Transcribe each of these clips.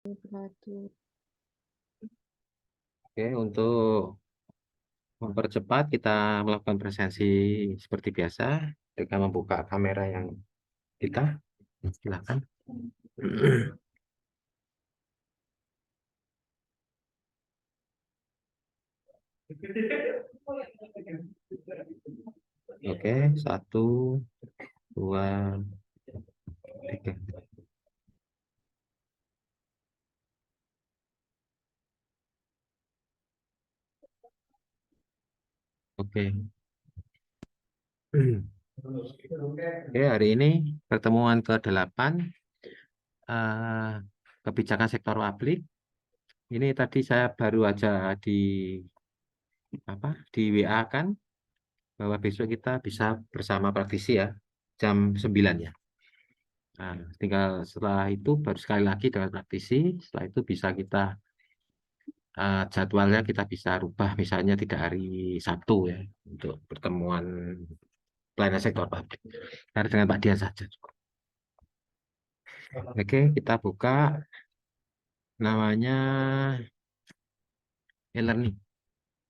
Oke, untuk mempercepat kita melakukan presensi seperti biasa dengan membuka kamera yang kita. Silakan. Oke, 1, 2, 3. Oke. Oke, hari ini pertemuan ke-8 kebijakan sektor publik. Ini tadi saya baru aja di WA kan bahwa besok kita bisa bersama praktisi ya jam 9 ya. Nah, tinggal setelah itu baru sekali lagi dengan praktisi. Setelah itu bisa kita jadwalnya kita bisa rubah misalnya tidak hari Sabtu ya untuk pertemuan pelayanan sektor publik. Karena dengan Pak Dian saja. Oke, kita buka namanya e-learning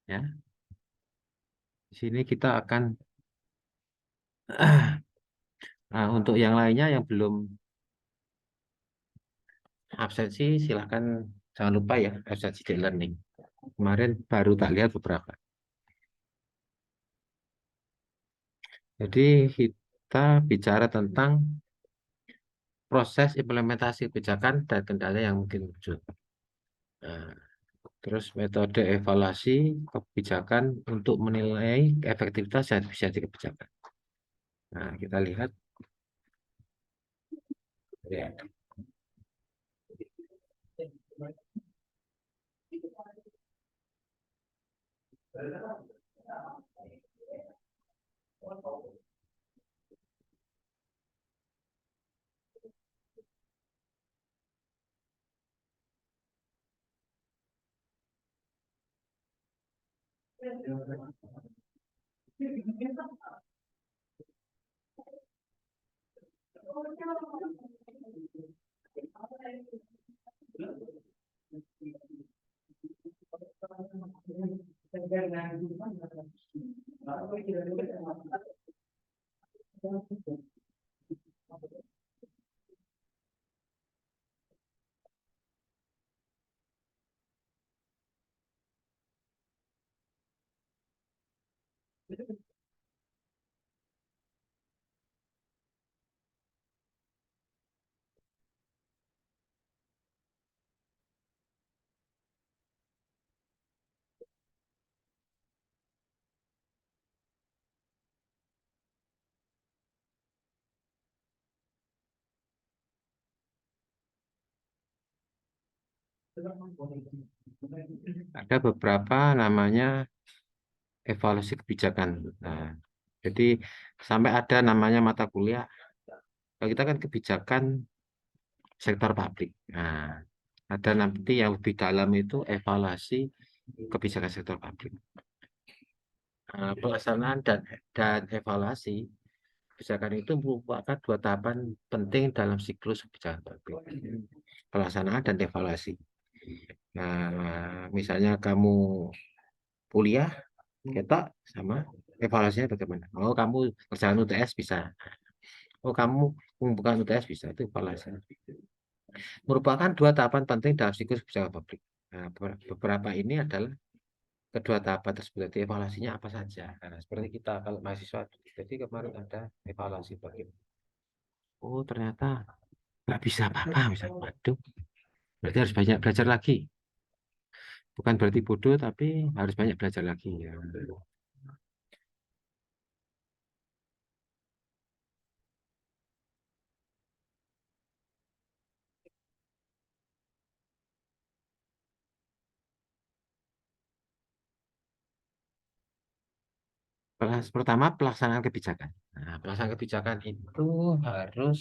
ya. Di sini kita akan untuk yang lainnya yang belum absensi silahkan jangan lupa ya absensi di e-learning. Kemarin baru tak lihat beberapa. Jadi kita bicara tentang proses implementasi kebijakan dan kendala yang mungkin muncul. Nah, terus metode evaluasi kebijakan untuk menilai efektivitas dan efisiensi kebijakan. Nah, kita lihat. Ya. Ada beberapa namanya evaluasi kebijakan. Nah, jadi sampai ada namanya mata kuliah. Kalau kita kan kebijakan sektor publik. Nah, ada nanti yang lebih dalam itu evaluasi kebijakan sektor publik. Pelaksanaan dan evaluasi kebijakan itu merupakan 2 tahapan penting dalam siklus kebijakan publik. Pelaksanaan dan evaluasi. Nah, misalnya kamu kuliah, kita sama evaluasinya bagaimana? Oh, kamu kerjaan UTS bisa. Oh, kamu mengumpulkan UTS bisa. Itu evaluasi. Merupakan 2 tahapan penting dalam siklus kebijakan publik. Nah, beberapa ini adalah kedua tahapan tersebut. Jadi evaluasinya apa saja? Nah, seperti kita kalau mahasiswa. Jadi kemarin ada evaluasi bagaimana. Oh, ternyata nggak bisa apa-apa. Misalnya, waduh, berarti harus banyak belajar lagi. Bukan berarti bodoh, tapi harus banyak belajar lagi. Ya. Pertama, pelaksanaan kebijakan. Nah, pelaksanaan kebijakan itu harus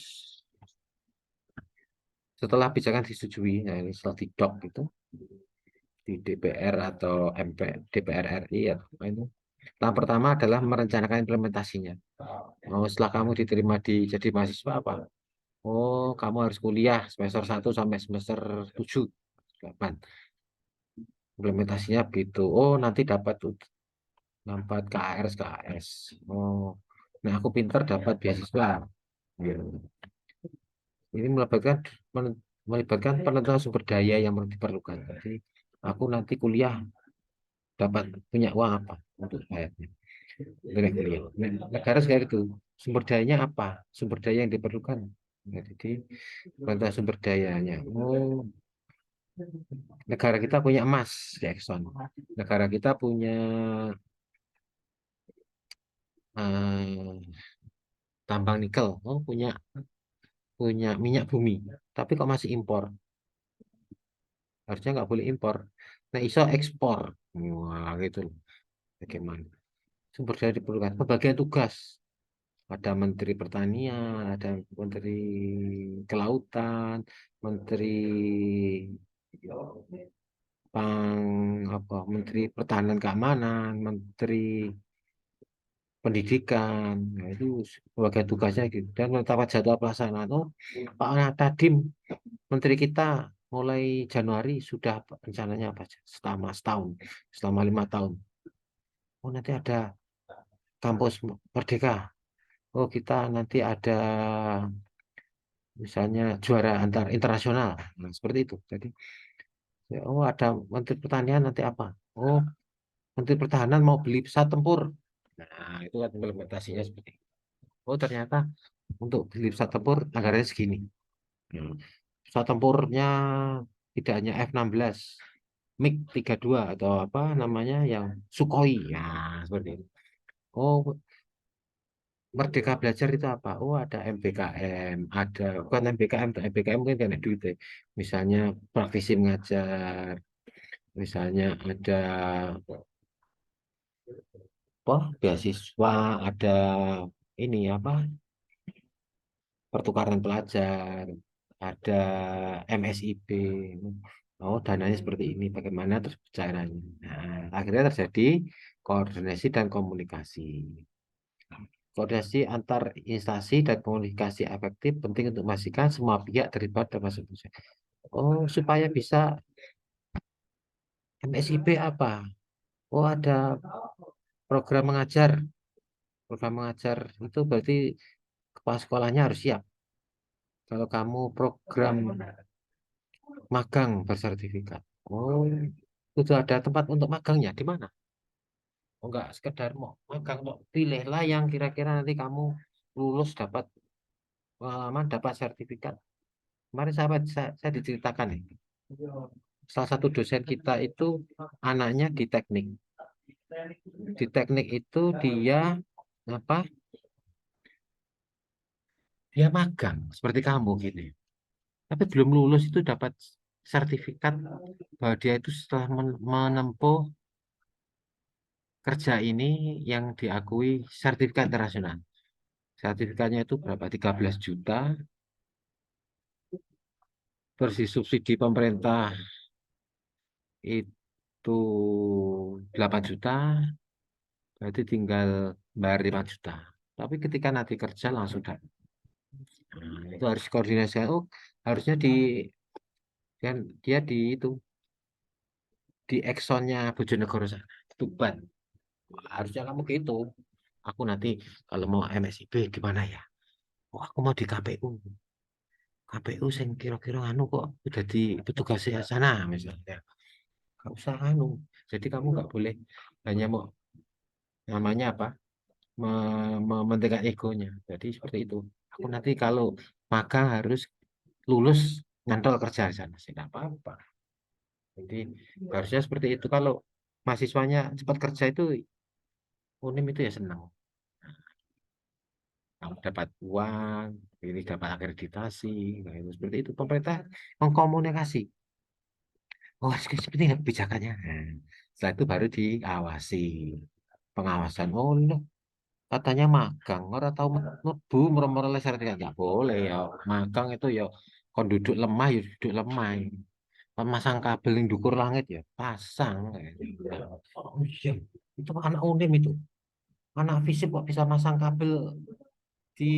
setelah kebijakan disetujui, nah ini setelah didok itu di DPR atau DPR RI atau apa itu. Tahap pertama adalah merencanakan implementasinya. Setelah kamu diterima jadi mahasiswa apa? Oh, kamu harus kuliah semester 1 sampai semester 7, 8. Implementasinya begitu. Oh, nanti dapat KRS KS. Oh, nah aku pinter dapat beasiswa. Ya. Ini melibatkan penentuan sumber daya yang diperlukan. Jadi aku nanti kuliah dapat punya uang apa untuk bayarnya. Untuk kuliah. Nah, negara sekarang itu sumber dayanya apa? Sumber daya yang diperlukan. Nah, jadi penentuan sumber dayanya. Oh, negara kita punya emas di Exxon. Negara kita punya eh, tambang nikel. Oh, punya punya minyak bumi. Tapi kok masih impor? Harusnya nggak boleh impor. Nah, iso ekspor. Wah, gitu loh. Bagaimana? Sumber daya diperlukan. Pembagian tugas. Ada Menteri Pertanian, ada Menteri Kelautan, Menteri Menteri Pertahanan Keamanan, Menteri Pendidikan. Nah, itu sebagai tugasnya gitu. Dan menetapkan jadwal pelaksanaan. Oh, Pak Nadiem, Menteri kita mulai Januari sudah rencananya apa aja? Setahun, selama 5 tahun. Oh, nanti ada kampus Merdeka. Oh, kita nanti ada misalnya juara antar internasional. Nah, seperti itu. Jadi, oh ada Menteri Pertanian nanti apa? Oh, Menteri Pertahanan mau beli pesawat tempur. Nah, itu kan implementasinya seperti itu. Oh, ternyata untuk beli pesawat tempur anggarannya segini. Hmm. Pesawat tempurnya tidak hanya F-16, MiG-32 atau apa namanya yang Sukhoi. Ya, seperti itu. Oh, Merdeka Belajar itu apa? Oh, ada MBKM, ada bukan MBKM, MBKM mungkin kan duit ya. Misalnya praktisi mengajar, misalnya ada apa? Beasiswa, ada ini apa? Pertukaran pelajar, ada MSIP. Oh, dananya seperti ini. Bagaimana terus caranya? Nah, akhirnya terjadi koordinasi dan komunikasi. Koordinasi antar instansi dan komunikasi efektif penting untuk memastikan semua pihak terlibat dalam solusi. Oh, supaya bisa MSIP apa? Oh, ada program mengajar. Program mengajar itu berarti kepala sekolahnya harus siap. Kalau kamu program magang bersertifikat. Oh, itu ada tempat untuk magangnya di mana? Oh, enggak sekedar mau magang, mau pilihlah yang kira-kira nanti kamu lulus dapat pengalaman, dapat sertifikat. Kemarin saya diceritakan nih. Salah satu dosen kita itu anaknya di teknik. Di teknik itu dia apa? Dia magang seperti kamu gitu. Tapi belum lulus itu dapat sertifikat bahwa dia itu setelah menempuh kerja ini yang diakui sertifikat internasional. Sertifikatnya itu berapa? 13 juta. Terus subsidi pemerintah itu 8 juta. Berarti tinggal bayar 5 juta. Tapi ketika nanti kerja langsung dapat. Nah, itu harus koordinasi. Oh, harusnya dia, dia di itu di Exxonnya Bojonegoro sana. Tuban. Harusnya kamu gitu. Aku nanti kalau mau MSIB gimana ya? Oh, aku mau di KPU. KPU sing kira-kira anu kok udah di petugas ya sana misalnya. Gak usah anu. Jadi kamu nggak boleh hanya mau namanya apa? Mementingkan egonya. Jadi seperti itu. Aku nanti kalau magang harus lulus nyantol kerja di sana. Tidak apa-apa. Jadi harusnya seperti itu. Kalau mahasiswanya cepat kerja itu Unim itu ya senang. Kamu dapat uang, ini dapat akreditasi, nah, itu seperti itu. Pemerintah mengkomunikasi. Oh, seperti ini kebijakannya. Nah, setelah itu baru diawasi. Pengawasan. Oh, loh, katanya magang. Orang tahu mlebu merem-merem sertifikat. Nggak boleh ya. Magang itu ya kon duduk lemah ya duduk lemah. Memasang kabel yang dukur langit ya pasang. Oh iya, itu anak Unim itu. Anak fisip kok bisa masang kabel di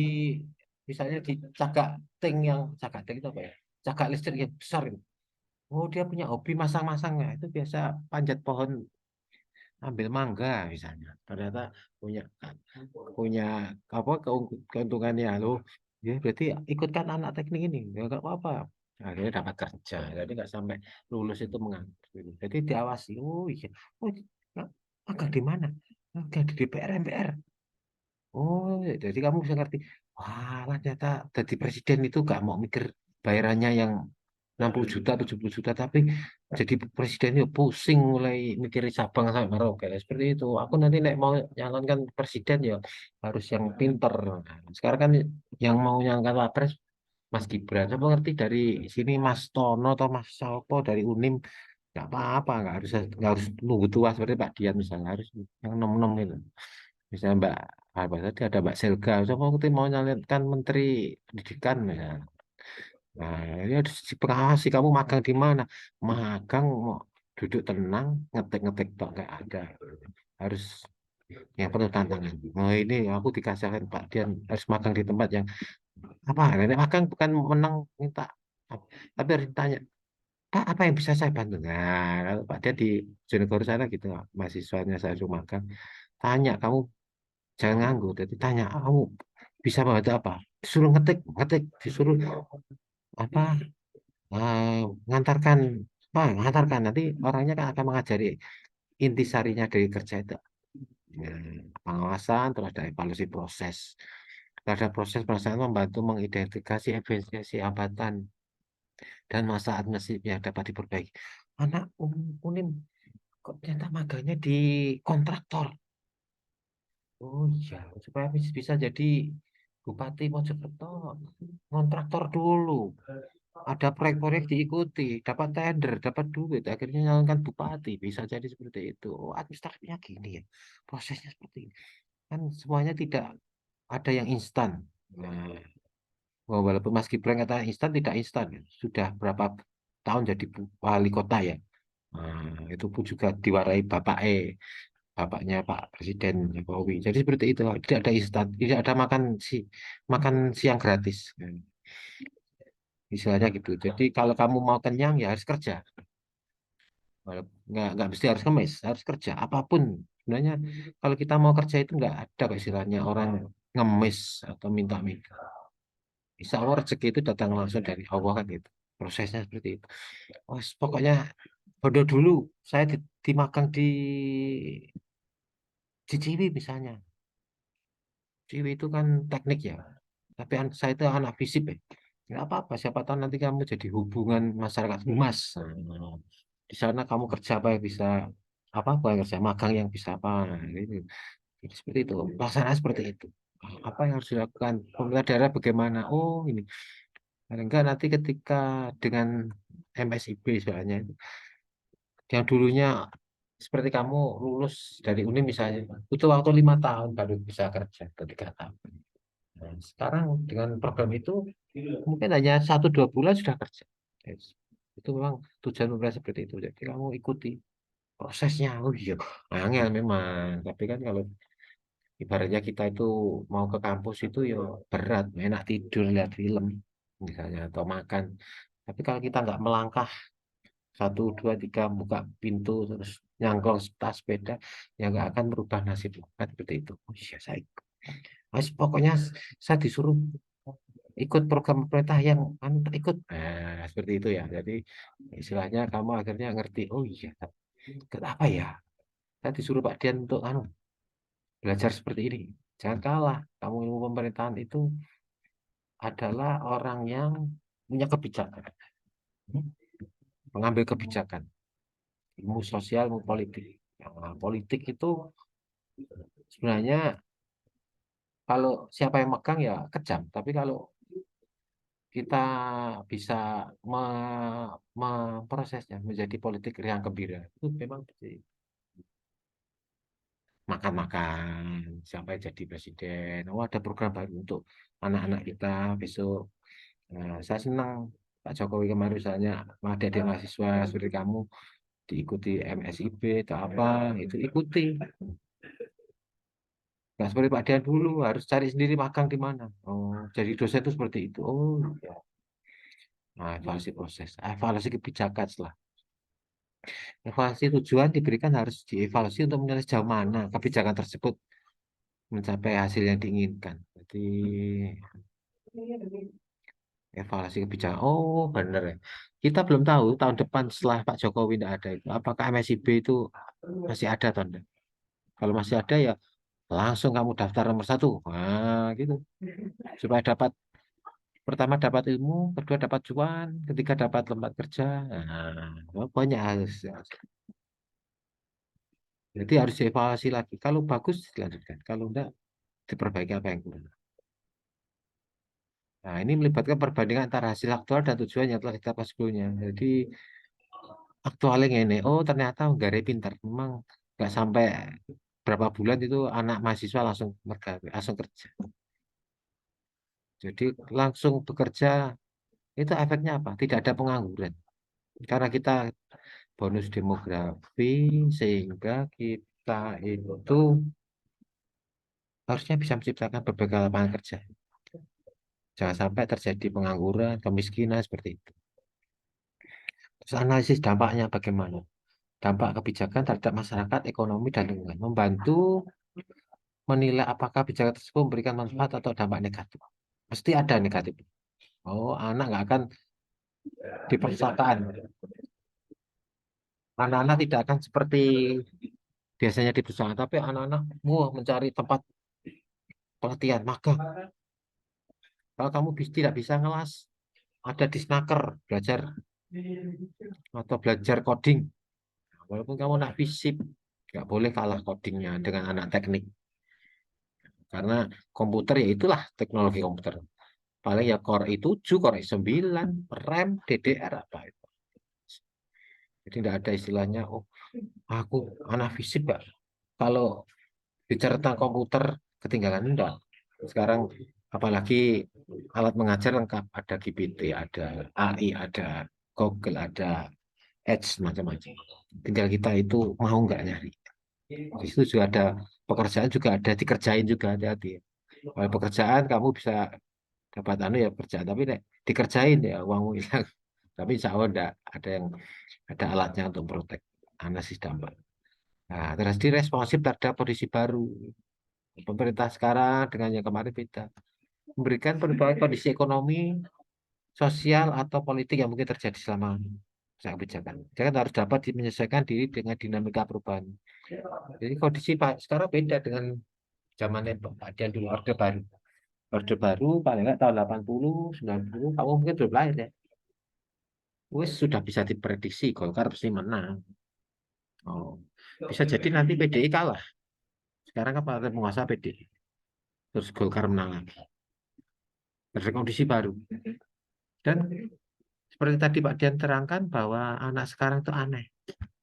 Misalnya di cagak ting yang cagak ting itu apa ya? Cagak listrik yang besar itu. Oh, dia punya hobi masang-masangnya. Itu biasa panjat pohon ambil mangga misalnya. Ternyata punya punya apa keuntungannya loh. Ya berarti ikutkan anak teknik ini. Ya nggak apa-apa. Akhirnya dapat kerja. Jadi nggak sampai lulus itu menganggur. Jadi diawasi. Oh iya. Oh, magang di mana? Magang di DPR MPR. Oh, jadi kamu bisa ngerti. Wah, ternyata jadi presiden itu gak mau mikir bayarannya yang 60 juta, 70 juta, tapi jadi presiden itu pusing mulai mikirin Sabang sampai Merauke. Seperti itu. Aku nanti nek mau nyalonkan presiden ya harus yang pinter. Nah, sekarang kan yang mau nyalonkan wapres Mas Gibran. Saya ngerti dari sini Mas Tono atau Mas Sopo dari Unim nggak apa-apa, nggak harus nunggu tua seperti Pak Dian misalnya harus yang nom-nom itu. Misalnya Mbak apa tadi ada Mbak Selga, siapa waktu mau nyalonkan Menteri Pendidikan misalnya. Nah, ini harus dipengawaси kamu magang di mana. Magang mau duduk tenang, ngetik-ngetik tok nggak ada. Harus yang penuh tantangan. Oh ini aku dikasihkan Pak Dian harus magang di tempat yang apa? Nenek magang bukan menang minta, tapi harus ditanya Pak apa yang bisa saya bantu. Nah, kalau Pak Dian di Jonegoro sana gitu, mahasiswanya saya suruh magang, tanya kamu jangan nganggur. Jadi tanya kamu bisa bantu apa? Disuruh ngetik, ngetik, disuruh apa? eh, ngantarkan ngantarkan nanti orangnya kan akan mengajari intisarinya dari kerja itu. Pengawasan terus ada evaluasi proses. Pada proses pelaksanaan membantu mengidentifikasi efisiensi hambatan dan masa administratif yang dapat diperbaiki. Anak Unim kok ternyata maganya di kontraktor. Oh iya, supaya bisa jadi Bupati Mojokerto, kontraktor dulu. Ada proyek-proyek diikuti, dapat tender, dapat duit, akhirnya nyalonkan bupati, bisa jadi seperti itu. Oh, administrasinya gini ya, prosesnya seperti ini. Kan semuanya tidak ada yang instan. Nah, walaupun Mas Gibran kata instan, tidak instan. Sudah berapa tahun jadi wali kota ya. Nah, itu pun juga diwarai bapaknya Pak Presiden Jokowi. Jadi seperti itu, tidak ada instan, tidak ada makan siang gratis. Nah, istilahnya gitu. Jadi kalau kamu mau kenyang ya harus kerja. Nggak mesti harus ngemis, harus kerja. Apapun. Sebenarnya kalau kita mau kerja itu nggak ada kok istilahnya orang ngemis atau minta-minta. Insya Allah rezeki itu datang langsung dari Allah kan gitu. Prosesnya seperti itu. Oh, pokoknya bodoh dulu saya dimakan di Ciwi misalnya. Ciwi itu kan teknik ya. Tapi saya itu anak fisip ya. Nggak apa-apa, siapa tahu nanti kamu jadi hubungan masyarakat humas. Nah, di sana kamu kerja apa yang bisa apa yang kerja magang yang bisa apa. Nah, Jadi seperti itu. Pelaksanaan seperti itu. Apa yang harus dilakukan? Pemerintah daerah bagaimana? Oh, ini. Paling enggak nanti ketika dengan MSIB soalnya yang dulunya seperti kamu lulus dari uni misalnya butuh waktu 5 tahun baru bisa kerja ketika tahun. Nah, sekarang dengan program itu mungkin hanya 1 2 bulan sudah kerja. Yes. Itu memang tujuan pemerintah seperti itu. Jadi kamu ikuti prosesnya. Oh iya, angel memang. Tapi kan kalau ibaratnya kita itu mau ke kampus itu ya berat, enak tidur lihat film misalnya atau makan. Tapi kalau kita nggak melangkah 1 2 3 buka pintu terus nyangklong tas sepeda, ya nggak akan merubah nasib kan seperti itu. Oh iya saya ikut. Pokoknya saya disuruh ikut program pemerintah yang anu, tak ikut. Nah, seperti itu ya. Jadi istilahnya kamu akhirnya ngerti. Oh iya, apa ya? Saya disuruh Pak Dian untuk anu belajar seperti ini. Jangan kalah. Kamu ilmu pemerintahan itu adalah orang yang punya kebijakan, mengambil kebijakan, ilmu sosial, ilmu politik. Nah, politik itu sebenarnya kalau siapa yang megang ya kejam, tapi kalau kita bisa memprosesnya menjadi politik riang gembira, itu memang makan-makan sampai jadi presiden. Oh, ada program baru untuk anak-anak kita besok. Nah, saya senang Pak Jokowi kemarin misalnya ada di mahasiswa seperti kamu diikuti MSIB atau apa itu ikuti Nggak seperti Pak Dian dulu, harus cari sendiri magang di mana. Oh, jadi dosen itu seperti itu. Oh, ya. Nah, evaluasi proses, evaluasi kebijakan setelah. Evaluasi tujuan diberikan harus dievaluasi untuk menilai sejauh mana kebijakan tersebut mencapai hasil yang diinginkan. Jadi evaluasi kebijakan. Oh, benar ya. Kita belum tahu tahun depan setelah Pak Jokowi tidak ada itu, apakah MSIB itu masih ada atau tidak. Kalau masih ada ya langsung kamu daftar nomor satu. Nah, gitu. Supaya dapat pertama dapat ilmu, kedua dapat cuan, ketiga dapat tempat kerja. Nah, banyak harus. Jadi harus dievaluasi lagi. Kalau bagus dilanjutkan, kalau enggak diperbaiki apa yang kurang. Nah, ini melibatkan perbandingan antara hasil aktual dan tujuan yang telah ditetapkan sebelumnya. Jadi aktualnya ini, oh ternyata nggak pintar. Memang nggak sampai berapa bulan itu anak mahasiswa langsung langsung kerja. Jadi langsung bekerja itu efeknya apa? Tidak ada pengangguran. Karena kita bonus demografi sehingga kita itu harusnya bisa menciptakan berbagai lapangan kerja. Jangan sampai terjadi pengangguran, kemiskinan seperti itu. Terus analisis dampaknya bagaimana? Dampak kebijakan terhadap masyarakat, ekonomi, dan lingkungan. Membantu menilai apakah kebijakan tersebut memberikan manfaat atau dampak negatif. Pasti ada negatif. Oh, anak nggak akan dipaksakan. Anak-anak tidak akan seperti biasanya di perusahaan, tapi anak-anak mau mencari tempat pelatihan, magang. Kalau kamu tidak bisa ngelas, ada di snaker belajar atau belajar coding. Walaupun kamu anak fisip, nggak boleh kalah codingnya dengan anak teknik. Karena komputer ya itulah teknologi komputer. Paling ya Core i7, Core i9, RAM, DDR apa itu. Jadi tidak ada istilahnya, oh aku anak fisip ya. Kalau bicara tentang komputer ketinggalan enggak. Sekarang apalagi alat mengajar lengkap, ada GPT, ada AI, ada Google, ada Edge macam-macam. Tinggal kita itu mau nggak nyari. Di situ juga ada pekerjaan juga ada dikerjain juga hati-hati. Kalau pekerjaan kamu bisa dapat anu ya pekerjaan, tapi nek dikerjain ya uangmu hilang. Tapi insya Allah ada yang ada alatnya untuk protek analisis dampak. Nah, terus responsif terhadap kondisi baru. Pemerintah sekarang dengan yang kemarin beda. Memberikan perubahan kondisi ekonomi, sosial, atau politik yang mungkin terjadi selama masa kebijakan. Jangan harus dapat menyesuaikan diri dengan dinamika perubahan. Jadi kondisi Pak sekarang beda dengan zamannya Pak Dian dulu, Orde Baru. Orde Baru paling nggak tahun 80, 90, kamu mungkin belum lahir ya. Wes sudah bisa diprediksi Golkar pasti menang. Oh, bisa jadi nanti PDI kalah. Sekarang kan partai penguasa PDI. Terus Golkar menang lagi. Ada kondisi baru. Dan seperti tadi Pak Dian terangkan bahwa anak sekarang itu aneh.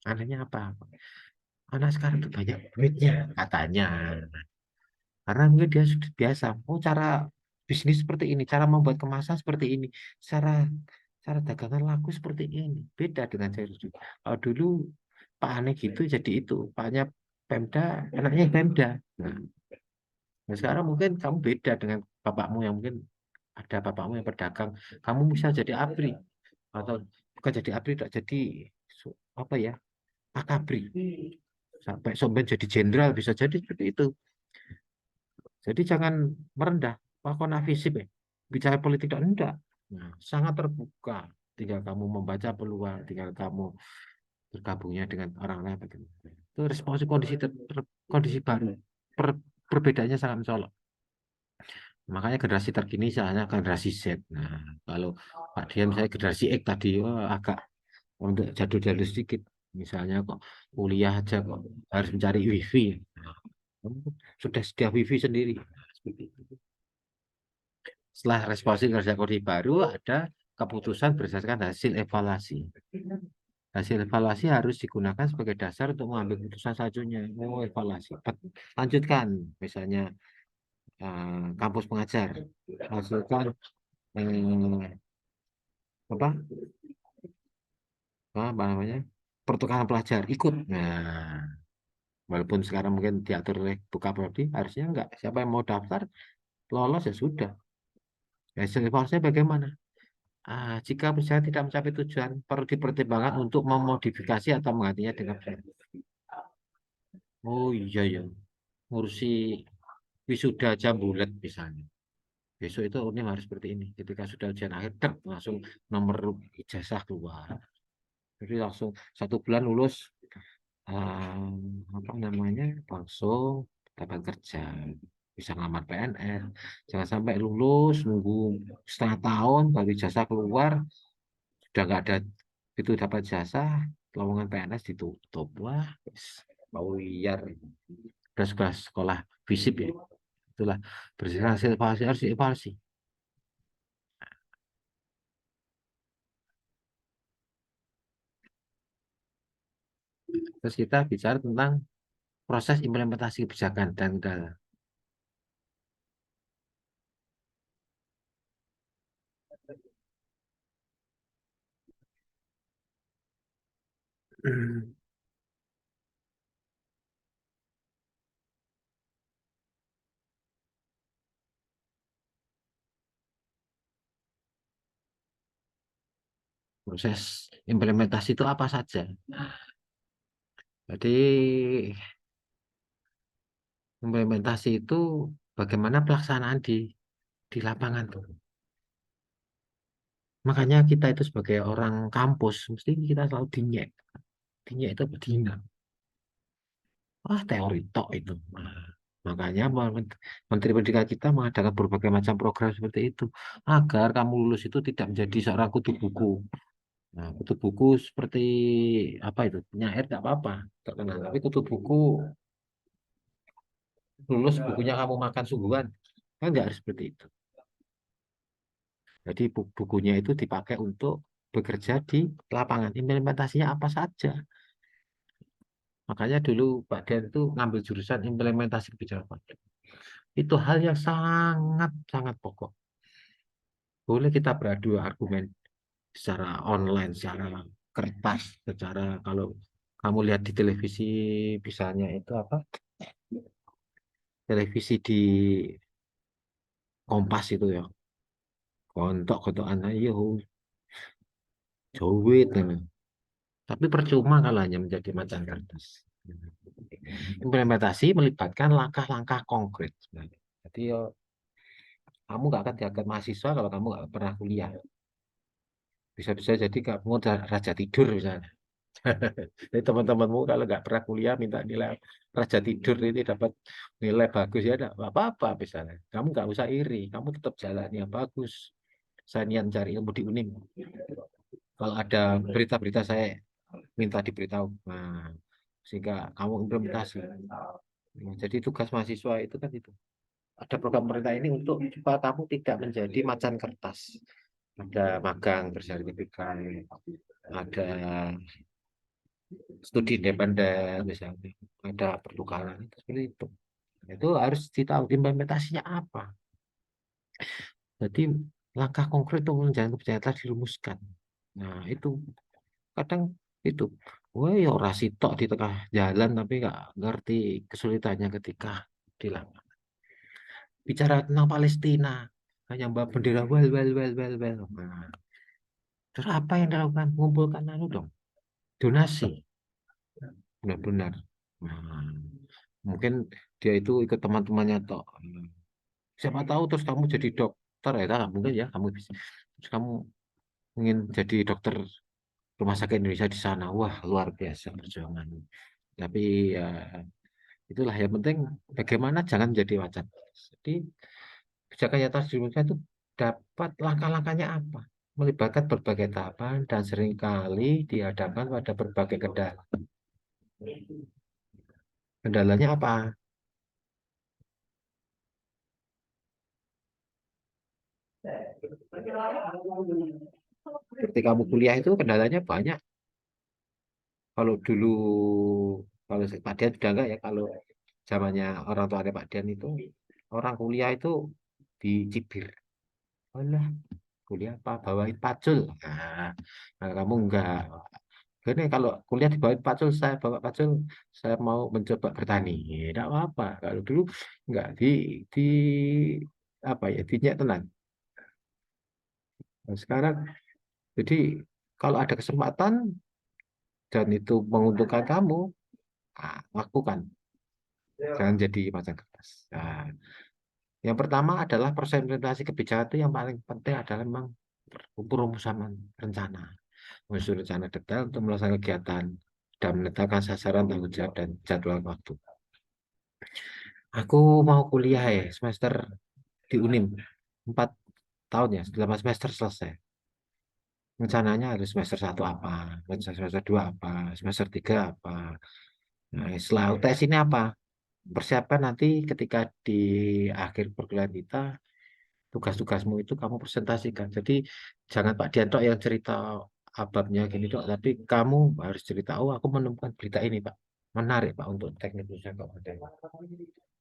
Anehnya apa? Anak sekarang itu banyak duitnya katanya. Karena mungkin dia sudah biasa. Oh, cara bisnis seperti ini, cara membuat kemasan seperti ini, cara cara dagangan laku seperti ini. Beda dengan saya dulu. Kalau dulu Pak aneh gitu jadi itu. Paknya Pemda, anaknya Pemda. Nah, nah, sekarang mungkin kamu beda dengan bapakmu yang mungkin ada bapakmu yang pedagang. Kamu bisa jadi ABRI atau bukan jadi ABRI, tak jadi apa ya, akabri sampai sampai jadi jenderal bisa jadi seperti itu. Jadi jangan merendah. Wah, kok nafisip ya? Bicara politik dan enggak. Nah, sangat terbuka. Tinggal kamu membaca peluang, tinggal kamu bergabungnya dengan orang lain. Itu responsif kondisi kondisi baru. Perbedaannya sangat mencolok. Makanya generasi terkini misalnya generasi Z. Nah, kalau Pak Dian misalnya generasi X tadi agak untuk jadul-jadul sedikit. Misalnya kok kuliah aja kok harus mencari wifi. Nah, kamu sudah sedia wifi sendiri. Nah, seperti itu. Setelah responsif kerja kode baru ada keputusan berdasarkan hasil evaluasi. Hasil evaluasi harus digunakan sebagai dasar untuk mengambil keputusan selanjutnya. Oh, evaluasi. Lanjutkan, misalnya kampus pengajar, hasilkan apa apa namanya pertukaran pelajar ikut. Nah, Walaupun sekarang mungkin diatur oleh buka prodi, harusnya enggak. Siapa yang mau daftar, lolos ya sudah. Hasil evaluasinya bagaimana? Jika misalnya tidak mencapai tujuan, perlu dipertimbangkan untuk memodifikasi atau menggantinya dengan lain. Oh iya ya, ngurusi wisuda jam bulat misalnya. Besok itu unik harus seperti ini. Ketika sudah ujian akhir, tek, langsung nomor ijazah keluar. Jadi langsung 1 bulan lulus, apa namanya, langsung dapat kerja. Bisa ngelamar PNS. Jangan sampai lulus, nunggu setengah tahun, baru ijazah keluar, sudah nggak ada, itu dapat jasa, lowongan PNS ditutup. Wah, mau liar. Udah sekolah FISIP ya. Itulah berdasarkan hasil evaluasi harus dievaluasi. Terus kita bicara tentang proses implementasi kebijakan dan kendala. Proses implementasi itu apa saja? Jadi implementasi itu bagaimana pelaksanaan di lapangan tuh. Makanya kita itu sebagai orang kampus mesti kita selalu dinyek. Dinyek itu bedina. Wah, teori tok itu. Makanya Menteri Pendidikan kita mengadakan berbagai macam program seperti itu agar kamu lulus itu tidak menjadi seorang kutu buku. Nah, kutu buku seperti apa itu? Penyair tidak apa-apa terkenal, tapi kutu buku lulus bukunya kamu makan sungguhan, kan nggak harus seperti itu. Jadi bukunya itu dipakai untuk bekerja di lapangan. Implementasinya apa saja. Makanya dulu Pak Dian itu ngambil jurusan implementasi kebijakan. Itu hal yang sangat-sangat pokok. Boleh kita beradu argumen secara online, secara kertas, secara kalau kamu lihat di televisi, misalnya itu apa? Televisi di Kompas itu ya, kontok-kontokan ayo, jowit. Tapi percuma kalau hanya menjadi macan kertas. Implementasi melibatkan langkah-langkah konkret sebenarnya. Jadi yo, kamu nggak akan dianggap mahasiswa kalau kamu nggak pernah kuliah. Bisa-bisa jadi kamu raja tidur misalnya. Jadi teman-temanmu kalau nggak pernah kuliah minta nilai raja tidur ini dapat nilai bagus ya nggak apa-apa misalnya. Kamu nggak usah iri, kamu tetap jalan yang bagus. Saya niat cari ilmu di UNIM. Kalau ada berita-berita saya minta diberitahu. Nah, sehingga kamu implementasi. Nah, jadi tugas mahasiswa itu kan itu. Ada program pemerintah ini untuk supaya kamu tidak menjadi macan kertas. Ada magang bersertifikat, ada studi independen misalnya, ada pertukaran itu seperti itu. Itu harus ditahu implementasinya apa. Jadi langkah konkret untuk menjalankan kebijakan telah dirumuskan. Nah itu kadang itu, wah ya orasi tok di tengah jalan tapi nggak ngerti kesulitannya ketika di lapangan. Bicara tentang Palestina, hanya bawa bendera well. Nah, terus apa yang dilakukan? Mengumpulkan anu dong, donasi, benar-benar. Nah, mungkin dia itu ikut teman-temannya toh. Siapa tahu terus kamu jadi dokter ya, tak mungkin ya kamu bisa. Terus kamu ingin jadi dokter rumah sakit Indonesia di sana, wah luar biasa perjuangan. Tapi ya itulah yang penting bagaimana jangan menjadi wajan. Jadi kebijakan yang telah dirumuskan itu dapat langkah-langkahnya apa? Melibatkan berbagai tahapan dan seringkali dihadapkan pada berbagai kendala. Kendalanya apa? Ketika kamu kuliah itu kendalanya banyak. Kalau dulu, kalau Pak Dian sudah enggak ya, kalau zamannya orang tua ada Pak Dian itu, orang kuliah itu dicibir. Alah, kuliah apa? Bawain pacul. Nah, kalau kamu enggak. Ini kalau kuliah di bawah Pak Cul, saya bawa Pak Cul, saya mau mencoba bertani. Ya, tidak apa-apa. Kalau dulu nggak di apa ya, dinyak tenang. Nah, sekarang, jadi kalau ada kesempatan dan itu menguntungkan kamu, lakukan. Jangan jadi macam kertas. Nah, yang pertama adalah presentasi kebijakan itu yang paling penting adalah memang perumusan rencana. Menyusun rencana detail untuk melaksanakan kegiatan dan menetapkan sasaran tanggung jawab dan jadwal waktu. Aku mau kuliah ya semester di UNIM 4 tahun ya, 8 semester selesai. Rencananya harus semester 1 apa, semester 2 apa, semester 3 apa. Nah, setelah UTS ini apa? Persiapkan nanti ketika di akhir perkuliahan kita, tugas-tugasmu itu kamu presentasikan. Jadi jangan Pak Dianto yang cerita ababnya gini dok, tapi kamu harus cerita, oh aku menemukan berita ini Pak. Menarik Pak untuk teknik perusahaan keuangan daerah.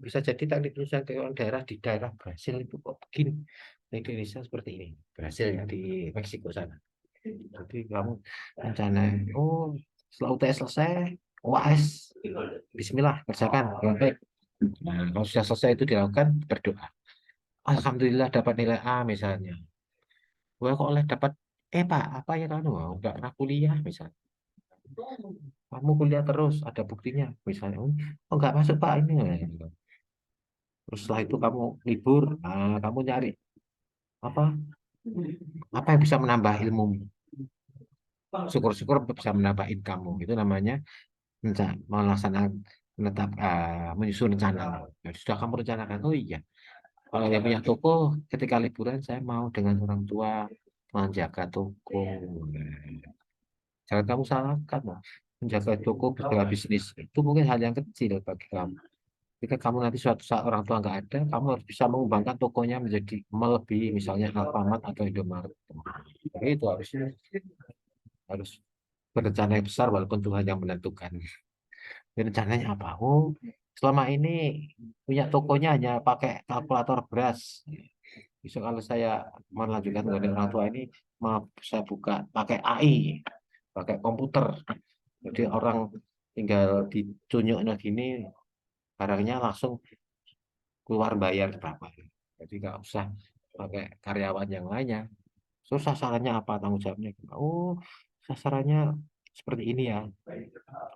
Bisa jadi teknik perusahaan keuangan daerah di daerah Brasil itu kok begini. Di Indonesia seperti ini. Brasil ya di Meksiko sana. Jadi kamu rencana, oh setelah UTS selesai, UAS, Bismillah, kerjakan. Baik. Nah, kalau sudah selesai itu dilakukan, berdoa. Alhamdulillah dapat nilai A misalnya. Gua kok oleh dapat Pak, apa ya kamu? Enggak pernah kuliah misalnya. Kamu kuliah terus, ada buktinya misalnya. Oh, enggak masuk Pak ini. Terus setelah itu kamu libur, kamu nyari apa? Apa yang bisa menambah ilmu? Syukur-syukur bisa menambah kamu. Itu namanya melaksanakan menyusun rencana. Jadi sudah kamu rencanakan, oh iya. Kalau yang punya toko, ketika liburan saya mau dengan orang tua menjaga toko. Nah, jangan kamu salahkan, Mas. Menjaga toko, menjaga bisnis itu mungkin hal yang kecil bagi kamu. Jika kamu nanti suatu saat orang tua nggak ada, kamu harus bisa mengembangkan tokonya menjadi melebihi misalnya Alfamart atau Indomaret. Jadi itu harus berencana yang besar walaupun Tuhan yang menentukan. Jadi rencananya apa? Oh, selama ini punya tokonya hanya pakai kalkulator beras. Besok kalau saya melanjutkan dengan orang tua ini, mau saya buka pakai AI, pakai komputer. Jadi orang tinggal ditunjuknya gini, barangnya langsung keluar bayar berapa. Jadi nggak usah pakai karyawan yang lainnya. So, sasarannya apa? Tanggung jawabnya. Oh, sasarannya seperti ini ya.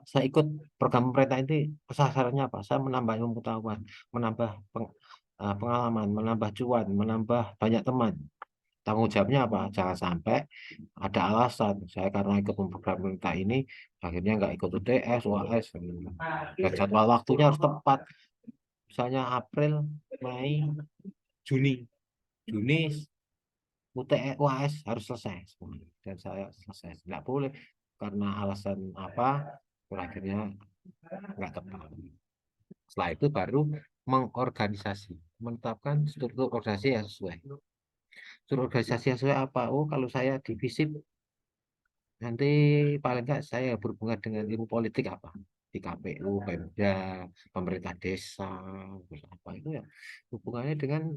Saya ikut program pemerintah ini, sasarannya apa? Saya menambah ilmu pengetahuan, menambah pengalaman, menambah cuan, menambah banyak teman. Tanggung jawabnya apa? Jangan sampai ada alasan saya karena ikut program pemerintah ini akhirnya nggak ikut UTS, UAS, dan jadwal waktunya harus tepat. Misalnya April, Mei, Juni, Juni UTS, UAS harus selesai semua. Dan saya selesai. Nggak boleh karena alasan apa? Akhirnya nggak tepat. Setelah itu baru mengorganisasi, menetapkan struktur organisasi yang sesuai. Struktur organisasi yang sesuai apa? Oh, kalau saya di FISIP nanti paling nggak saya berhubungan dengan ilmu politik apa? Di KPU, Pemda, pemerintah desa, terus apa itu ya hubungannya dengan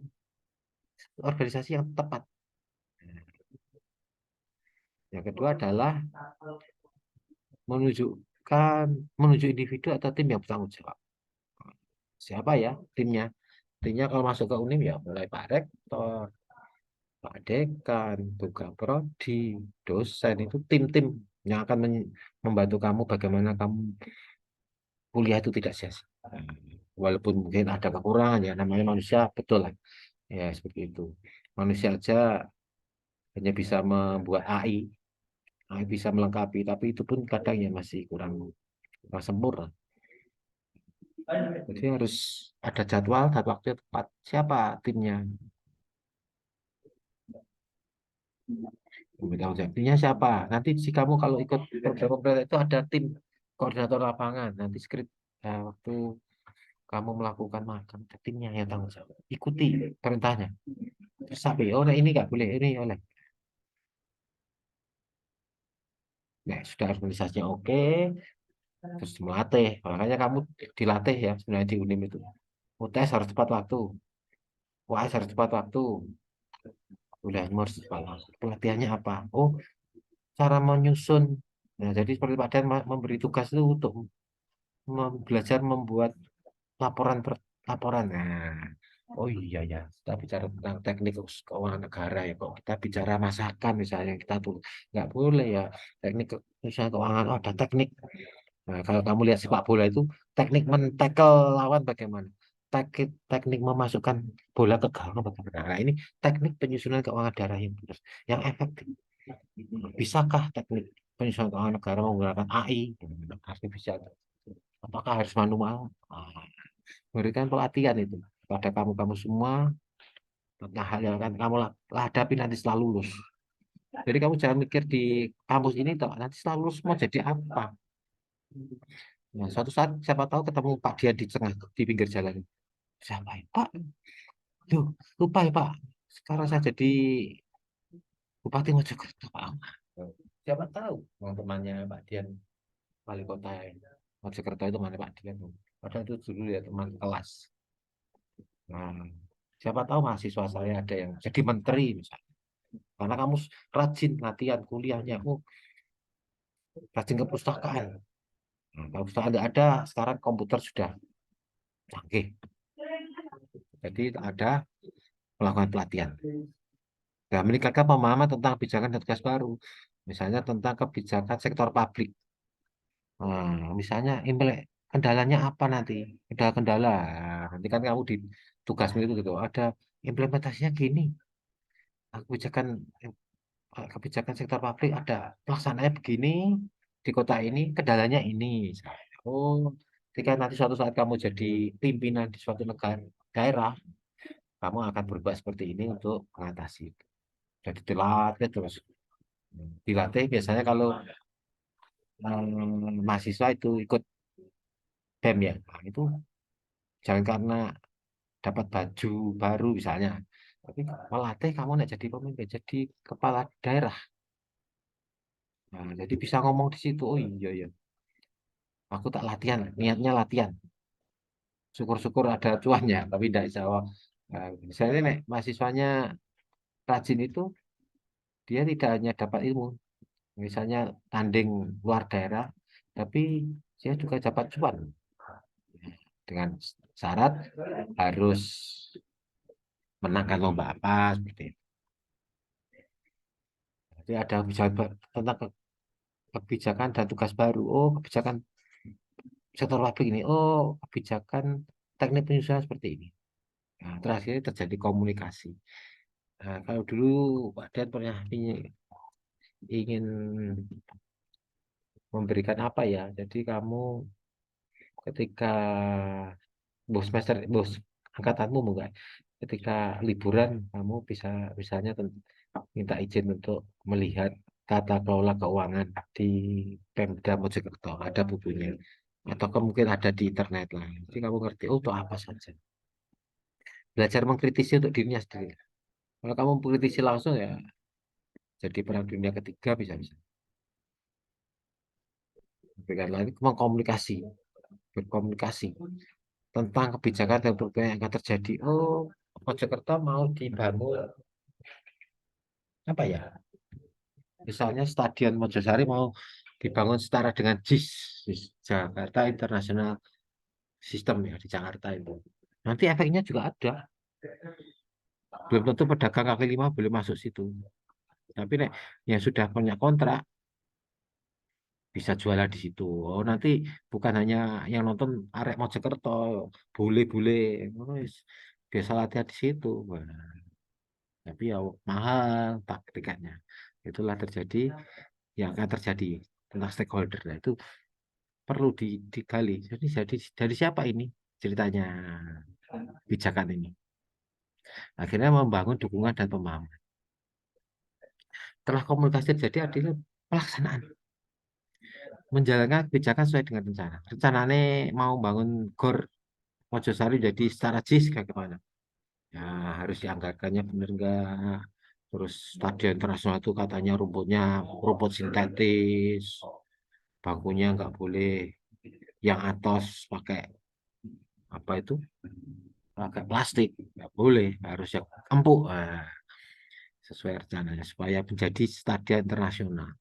organisasi yang tepat. Yang kedua adalah menunjukkan menuju individu atau tim yang bertanggung jawab. Siapa ya timnya? Timnya kalau masuk ke UNIM ya mulai Pak Rektor, Pak Dekan, Buka Prodi, dosen itu tim-tim yang akan membantu kamu bagaimana kamu kuliah itu tidak sia-sia. Walaupun mungkin ada kekurangan ya namanya manusia betul lah ya seperti itu. Manusia aja hanya bisa membuat AI bisa melengkapi tapi itu pun kadang ya masih kurang sempurna. Jadi harus ada jadwal dan waktu yang tepat. Siapa timnya? Tanggung jawabnya siapa? Nanti si kamu kalau ikut program pemerintah itu ada tim koordinator lapangan. Nanti skrip waktu kamu melakukan magang, ada timnya yang tanggung jawab. Ikuti perintahnya. Terus sampai, oh nah ini nggak boleh, ini oleh. Nah, sudah organisasinya oke, terus melatih. Makanya kamu dilatih ya sebenarnya di UNIM itu. UTS harus tepat waktu, UAS harus tepat waktu. Udah harus tepat waktu. Pelatihannya apa? Oh, cara menyusun. Nah, jadi seperti Pak Dan memberi tugas itu untuk belajar membuat laporan. Nah, oh iya ya, kita bicara tentang teknik keuangan negara ya. Kok kita bicara masakan misalnya kita tuh nggak boleh ya teknik misalnya keuangan. Oh, ada teknik. Nah, kalau kamu lihat sepak bola itu teknik mentekel lawan bagaimana? Teknik memasukkan bola ke gawang bagaimana? Nah, ini teknik penyusunan keuangan darah yang benar, yang efektif. Bisakah teknik penyusunan keuangan negara menggunakan AI, artificial? Apakah harus manual? Ah, berikan pelatihan itu pada kamu-kamu semua tentang hal yang akan kamu hadapi nanti setelah lulus. Jadi kamu jangan mikir di kampus ini toh, nanti setelah lulus mau jadi apa. Nah, suatu saat siapa tahu ketemu Pak Dian di tengah di pinggir jalan. Siapa ya, Pak? Loh, lupa ya Pak. Sekarang saya jadi Bupati Mojokerto, Pak. Siapa tahu teman-temannya Pak Dian, wali kota Mojokerto itu mana Pak Dian. Padahal itu dulu ya teman kelas. Nah, siapa tahu mahasiswa saya ada yang jadi menteri misalnya. Karena kamu rajin latihan kuliahnya, rajin ke perpustakaan. Nah, kalau perpustakaan nggak ada, sekarang komputer sudah canggih. Jadi ada melakukan pelatihan. Nah, meningkatkan pemahaman tentang kebijakan dan tugas baru. Misalnya tentang kebijakan sektor publik. Nah, misalnya kendalanya apa nanti? Kendala-kendala. Nanti kan kamu di tugasmu itu gitu. Ada implementasinya gini. Kebijakan kebijakan sektor publik ada pelaksanaannya begini di kota ini, kendalanya ini. Oh, ketika nanti suatu saat kamu jadi pimpinan di suatu negara daerah, kamu akan berubah seperti ini untuk mengatasi. Jadi dilatih terus. Dilatih biasanya kalau mahasiswa itu ikut BEM ya, nah, itu jangan karena dapat baju baru misalnya, tapi melatih kamu nak jadi pemimpin, jadi kepala daerah. Nah, jadi bisa ngomong di situ. Oh iya ya, aku tak latihan, niatnya latihan. Syukur-syukur ada cuannya, tapi tidak insya Allah. Nah, misalnya nek mahasiswanya rajin itu, dia tidak hanya dapat ilmu, misalnya tanding luar daerah, tapi dia juga dapat cuan dengan syarat harus menangkan lomba apa seperti itu. Jadi ada kebijakan tentang kebijakan dan tugas baru. Oh, kebijakan sektor publik ini. Oh, kebijakan teknik penyusunan seperti ini. Nah, terakhir terjadi komunikasi. Nah, kalau dulu Pak Dan pernah ingin memberikan apa ya? Jadi kamu ketika bos angkatanmu enggak, ketika liburan kamu bisa misalnya minta izin untuk melihat tata kelola keuangan di Pemda Mojokerto, ada bukunya atau mungkin ada di internet lah. Jadi kamu ngerti oh, untuk apa saja. Belajar mengkritisi untuk dirinya sendiri. Kalau kamu mengkritisi langsung ya jadi perang dunia ketiga bisa-bisa. Berikan lagi mengkomunikasi, berkomunikasi tentang kebijakan dan perubahan yang akan terjadi. Oh, Mojokerto mau dibangun apa ya? Misalnya Stadion Mojosari mau dibangun setara dengan JIS, Jakarta International System ya di Jakarta itu. Nanti efeknya juga ada. Belum tentu pedagang kaki lima boleh masuk situ. Tapi nek yang sudah punya kontrak bisa jualan di situ. Oh, nanti bukan hanya yang nonton arek Mojokerto, bule-bule, oh, biasa latihan di situ. Wah, tapi ya mahal tak tiketnya. Itulah terjadi yang akan terjadi tentang stakeholder. Nah, itu perlu digali. Jadi dari siapa ini ceritanya kebijakan ini? Akhirnya membangun dukungan dan pemahaman. Setelah komunikasi terjadi adalah pelaksanaan. Menjalankan kebijakan sesuai dengan rencana. Rencananya mau bangun GOR Mojosari jadi strategis kayak gimana? Ya harus dianggarkannya bener enggak? Terus stadion internasional itu katanya rumputnya rumput sintetis, bangkunya nggak boleh yang atas pakai apa itu pakai plastik, nggak boleh, harus yang empuk. Nah, sesuai rencananya supaya menjadi stadion internasional.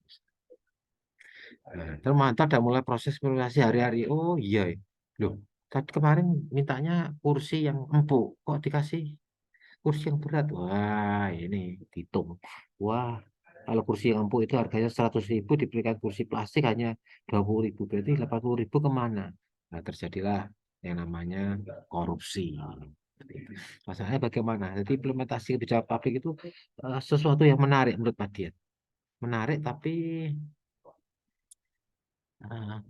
Nah, termantap udah mulai proses simulasi hari-hari. Oh iya, ya. Loh, tadi kemarin mintanya kursi yang empuk, kok dikasih kursi yang berat? Wah, ini dihitung. Wah, kalau kursi yang empuk itu harganya 100.000, diberikan kursi plastik hanya 20.000, berarti 80.000 kemana? Nah, terjadilah yang namanya korupsi. Masalahnya bagaimana? Jadi implementasi kebijakan publik itu sesuatu yang menarik menurut Pak Dian. Menarik tapi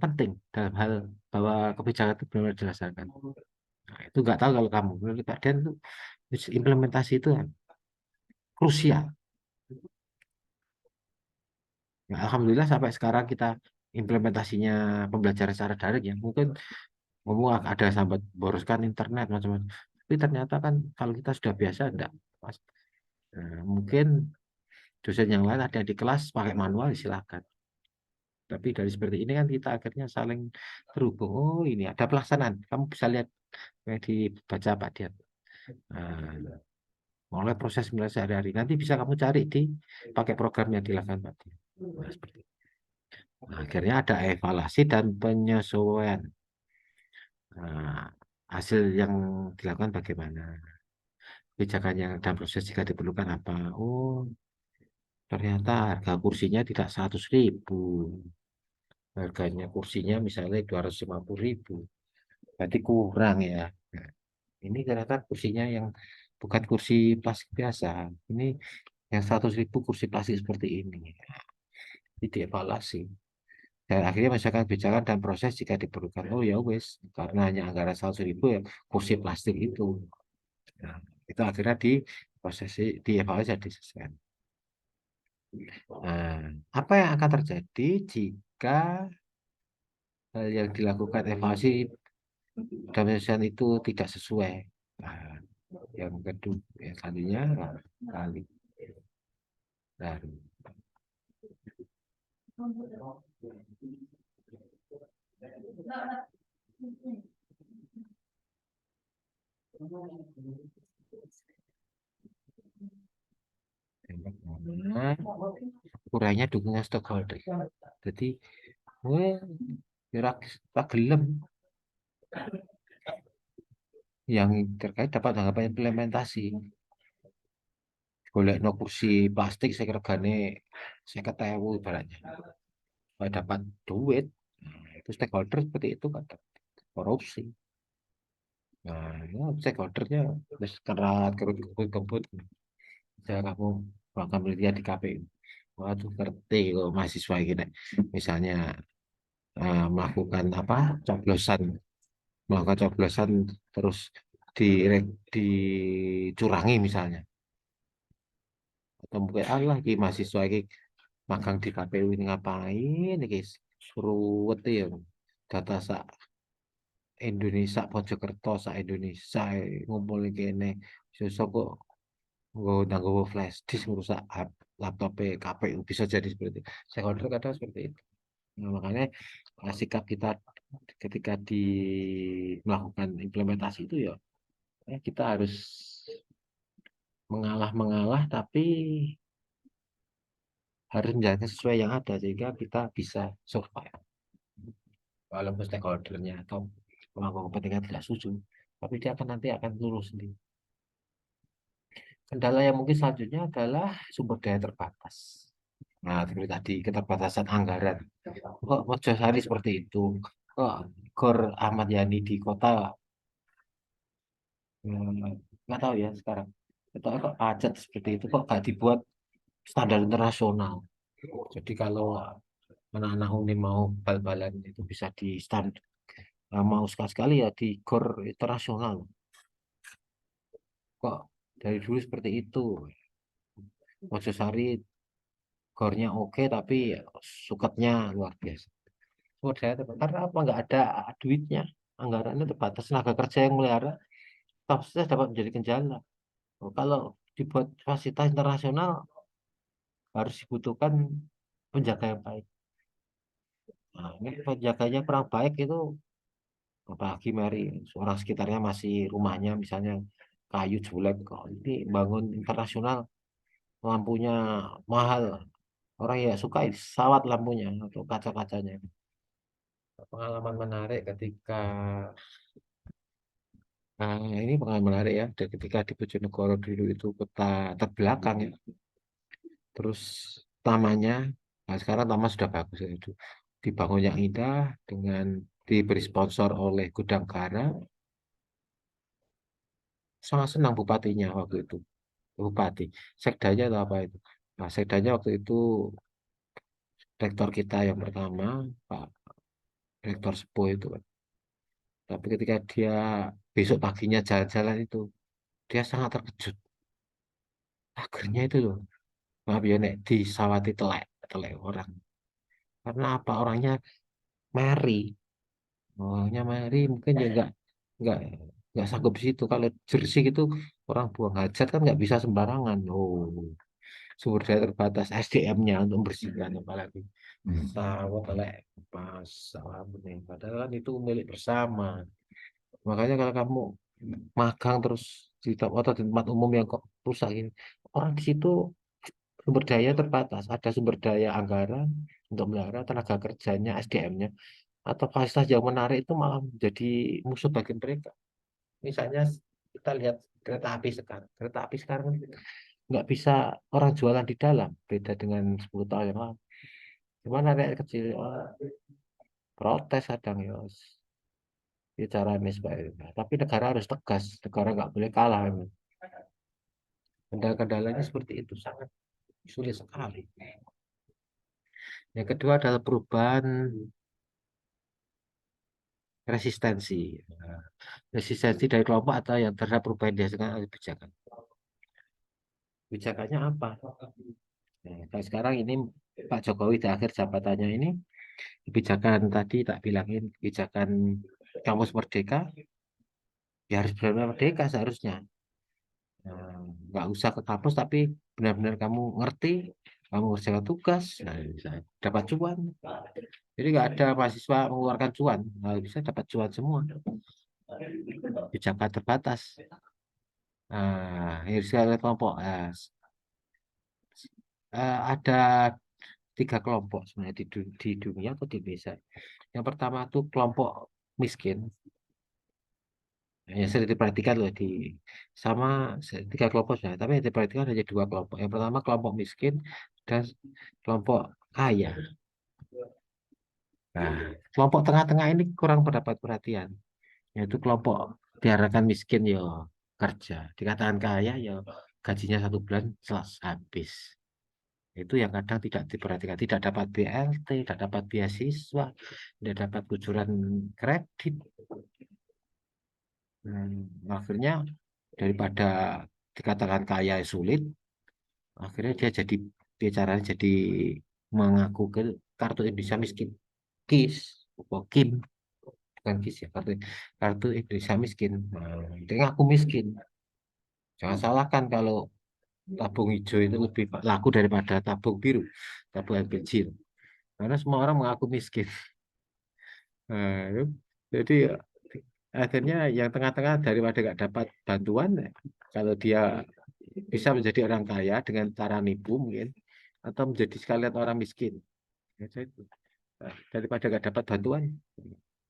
penting dalam hal bahwa kebijakan itu benar-benar dilaksanakan. Nah, itu nggak tahu kalau kamu. Menurut Pak Dian itu implementasi itu krusial. Ya, Alhamdulillah sampai sekarang kita implementasinya pembelajaran secara daring ya. Mungkin ngomong ada sambat boroskan internet macam-macam. Tapi ternyata kan kalau kita sudah biasa enggak. Mas. Nah, mungkin dosen yang lain ada di kelas pakai manual silakan. Tapi dari seperti ini kan kita akhirnya saling terhubung. Oh ini ada pelaksanaan. Kamu bisa lihat dibaca Pak Dian. Nah, mulai proses mulai sehari-hari. Nanti bisa kamu cari di pakai programnya di lakukan Pak Dian. Nah, seperti itu. Nah, akhirnya ada evaluasi dan penyesuaian. Nah, hasil yang dilakukan bagaimana? Kebijakan yang dalam proses jika diperlukan apa? Oh, ternyata harga kursinya tidak 100.000. Harganya kursinya misalnya 250.000. Berarti kurang ya. Nah, ini ternyata kursinya yang bukan kursi plastik biasa. Ini yang 100.000 kursi plastik seperti ini. Ini dievaluasi. Dan akhirnya masyarakat kebijakan dan proses jika diperlukan. Oh ya wes, karena hanya anggaran 100.000 ya kursi plastik itu. Nah, itu akhirnya di proses dievaluasi dan disesuaikan. Nah, apa yang akan terjadi jika hal yang dilakukan evaluasi dan penyesuaian itu tidak sesuai? Nah, yang kedua, yang selanjutnya kali dari yang pertama, kurangnya dukungan stakeholder. Jadi, wah, kira gelem yang terkait dapat tanggapan implementasi. Golek no kursi plastik saya regane 50.000 ibaratnya. Kalau dapat duit, nah, itu stakeholder seperti itu kan korupsi. Nah, ya, stakeholdernya terus kerat, kerut, kebut, saya kamu melakukan penelitian di KPU. Waduh, ngerti kok mahasiswa gini. Misalnya melakukan apa coblosan, melakukan coblosan terus di, dicurangi misalnya. Atau mungkin Allah lagi mahasiswa lagi magang di KPU ini ngapain nih guys? Suruh ya data sa Indonesia Mojokerto sa Indonesia ngumpulin kene sosok kok nggo flash disk merusak laptop KPU bisa jadi seperti itu. Stakeholder kadang seperti itu. Nah, makanya sikap kita ketika melakukan implementasi itu ya kita harus mengalah tapi harus menjalankan sesuai yang ada sehingga kita bisa survive. Walaupun stakeholdernya atau pemangku kepentingan tidak setuju, tapi dia akan nanti akan lurus sendiri. Kendala yang mungkin selanjutnya adalah sumber daya terbatas. Nah, seperti tadi keterbatasan anggaran. Kok Mojosari seperti itu? Kok Gor Ahmad Yani di kota nggak tahu ya sekarang. Atau kok pajak seperti itu kok nggak dibuat standar internasional. Jadi kalau anak-anak Uni mau bal-balan itu bisa di stand mau sekali-sekali ya di gor internasional. Kok dari dulu seperti itu. Mojosari gornya oke tapi suketnya luar biasa. Sumber daya terbatas. Karena apa nggak ada duitnya, anggarannya terbatas, tenaga kerja yang melihara kapasitas dapat menjadi kendala. Oh, kalau dibuat fasilitas internasional harus dibutuhkan penjaga yang baik. Nah, ini penjaganya kurang baik itu apalagi mari orang sekitarnya masih rumahnya misalnya kayu jelek kok ini bangun internasional lampunya mahal Orang yang suka sawat lampunya atau kaca-kacanya. Pengalaman menarik ketika ini pengalaman menarik ya. Dan ketika di Bojonegoro dulu itu kota terbelakang ya. Terus tamannya, nah sekarang taman sudah bagus ya, itu dibangun yang indah dengan diberi sponsor oleh Gudang Garam. Sangat senang bupatinya waktu itu, bupati. Sekdanya atau apa itu? Nah, sekdanya waktu itu rektor kita yang pertama, Pak Rektor Sepuh itu kan. Tapi ketika dia besok paginya jalan-jalan itu, dia sangat terkejut. Akhirnya itu loh, maaf ya nek disawati telek, telek orang. Karena apa? Orangnya Mary. Orangnya Mary mungkin ya nggak nggak sanggup di situ. Kalau jersey itu orang buang hajat kan nggak bisa sembarangan. Oh, sumber daya terbatas SDM-nya untuk membersihkan apalagi sawah telek pas sawah bening. Padahal kan itu milik bersama. Makanya kalau kamu magang terus di tempat atau di tempat umum yang kok rusak ini, orang di situ sumber daya terbatas. Ada sumber daya anggaran untuk melihara tenaga kerjanya, SDM-nya, atau fasilitas yang menarik itu malah menjadi musuh bagi mereka. Misalnya kita lihat kereta api sekarang. Kereta api sekarang nggak bisa orang jualan di dalam, beda dengan 10 tahun yang lalu. Gimana rakyat kecil protes kadang ya, bicara sebagainya. Tapi negara harus tegas, negara nggak boleh kalah. Memang. Kendala-kendalanya seperti itu sangat sulit sekali. Yang kedua adalah perubahan resistensi. Nah, resistensi dari kelompok atau yang terhadap perubahan yang dihasilkan oleh kebijakan. Kebijakannya apa? Nah, kalau sekarang ini Pak Jokowi di akhir jabatannya ini kebijakan tadi tak bilangin kebijakan kampus merdeka ya harus benar-benar merdeka seharusnya. Nah, nggak usah ke kampus tapi benar-benar kamu ngerti, kamu ngerjakan tugas, nah, bisa dapat cuan. Jadi nggak ada mahasiswa mengeluarkan cuan, nah, bisa dapat cuan semua. Kebijakan terbatas. Nah, ini sekali kelompok. Nah, ada 3 kelompok sebenarnya di dunia atau di Indonesia. Yang pertama tuh kelompok miskin. Yang sering diperhatikan loh di sama 3 kelompok sudah, tapi yang diperhatikan hanya 2 kelompok. Yang pertama kelompok miskin dan kelompok kaya. Nah, kelompok tengah-tengah ini kurang mendapat perhatian, yaitu kelompok diarahkan miskin ya kerja, dikatakan kaya ya gajinya 1 bulan selesai habis. Itu yang kadang tidak diperhatikan, tidak dapat BLT, tidak dapat beasiswa, tidak dapat kucuran kredit. Akhirnya daripada dikatakan kaya sulit, akhirnya dia caranya jadi mengaku ke kartu Indonesia miskin, KIS, atau KIM, bukan KIS ya, kartu Indonesia miskin. Nah, dia ngaku miskin. Jangan salahkan kalau tabung hijau itu lebih laku daripada tabung biru, tabung LPG. Karena semua orang mengaku miskin. Nah, jadi akhirnya yang tengah-tengah daripada nggak dapat bantuan, kalau dia bisa menjadi orang kaya dengan cara nipu mungkin, atau menjadi sekalian orang miskin. Itu. Nah, daripada nggak dapat bantuan,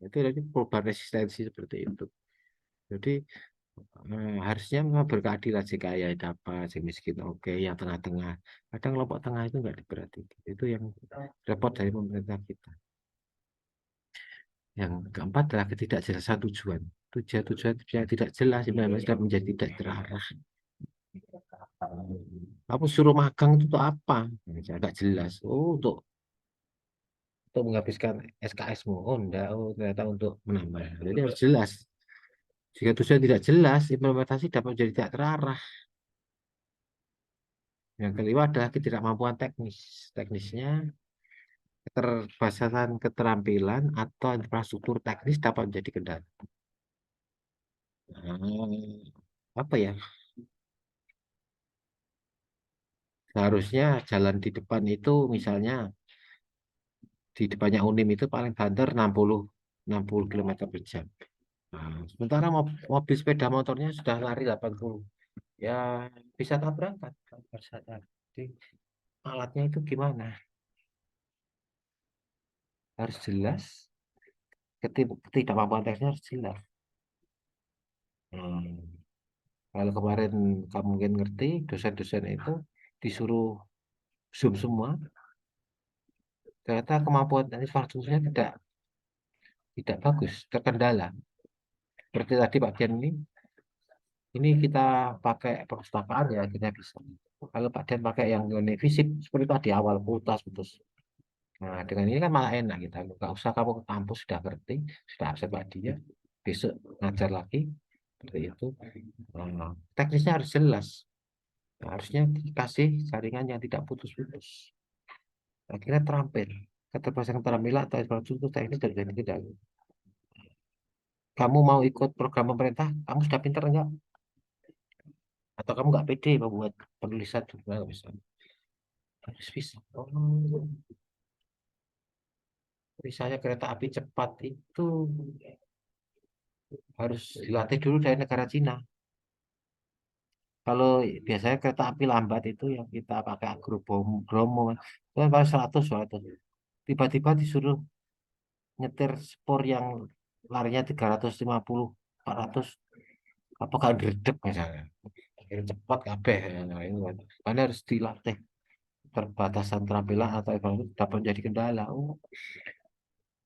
itu jadi perubahan resistensi seperti itu. Jadi harusnya memang berkeadilan si kaya dapat, si miskin oke, yang tengah-tengah. Kadang kelompok tengah itu nggak diperhatikan. Itu yang repot dari pemerintah kita. Yang keempat adalah ketidakjelasan tujuan. Tujuan yang tidak jelas sebenarnya sudah menjadi tidak terarah. Kamu suruh magang itu untuk apa? Agak jelas. Oh, untuk menghabiskan SKS-mu. Oh, enggak. Oh, ternyata untuk menambah. Jadi harus jelas. Jika tujuan tidak jelas, implementasi dapat menjadi tidak terarah. Yang kelima adalah ketidakmampuan teknis. Teknisnya, keterbatasan keterampilan atau infrastruktur teknis dapat menjadi kendala. Apa ya? Seharusnya jalan di depan itu misalnya di depannya Unim itu paling banter 60 km per jam. Nah, sementara mobil sepeda motornya sudah lari 80. Ya bisa tabrakan. Jadi alatnya itu gimana? Harus jelas. Ketidakmampuan teknisnya harus jelas. Hmm. Kalau kemarin kamu mungkin ngerti, dosen-dosen itu disuruh Zoom semua, ternyata kemampuan infrastrukturnya tidak bagus, terkendala. Seperti tadi Pak Dian ini kita pakai perpustakaan ya kita bisa. Kalau Pak Dian pakai yang ini fisik seperti tadi awal putus. Nah, dengan ini kan malah enak kita. Nggak usah kamu ke kampus sudah ngerti, sudah akses Pak dia, besok ngajar lagi seperti itu. Nah, teknisnya harus jelas. Nah, harusnya dikasih jaringan yang tidak putus-putus. Akhirnya terampil. Keterbatasan keterampilan atau infrastruktur teknis dari tidak. Kamu mau ikut program pemerintah, kamu sudah pinter enggak? Atau kamu nggak pede membuat penulisan jurnal misalnya? Harus bisa. Oh, misalnya kereta api cepat itu harus dilatih dulu dari negara Cina. Kalau biasanya kereta api lambat itu yang kita pakai Bromo, itu kan paling 100. Tiba-tiba disuruh nyetir spor yang larinya 350, 400, apa gak gerdek misalnya. Akhirnya cepat kabeh. Nah, ini kan. Karena harus dilatih. Terbatasan keterampilan atau evaluasi dapat menjadi kendala. Oh,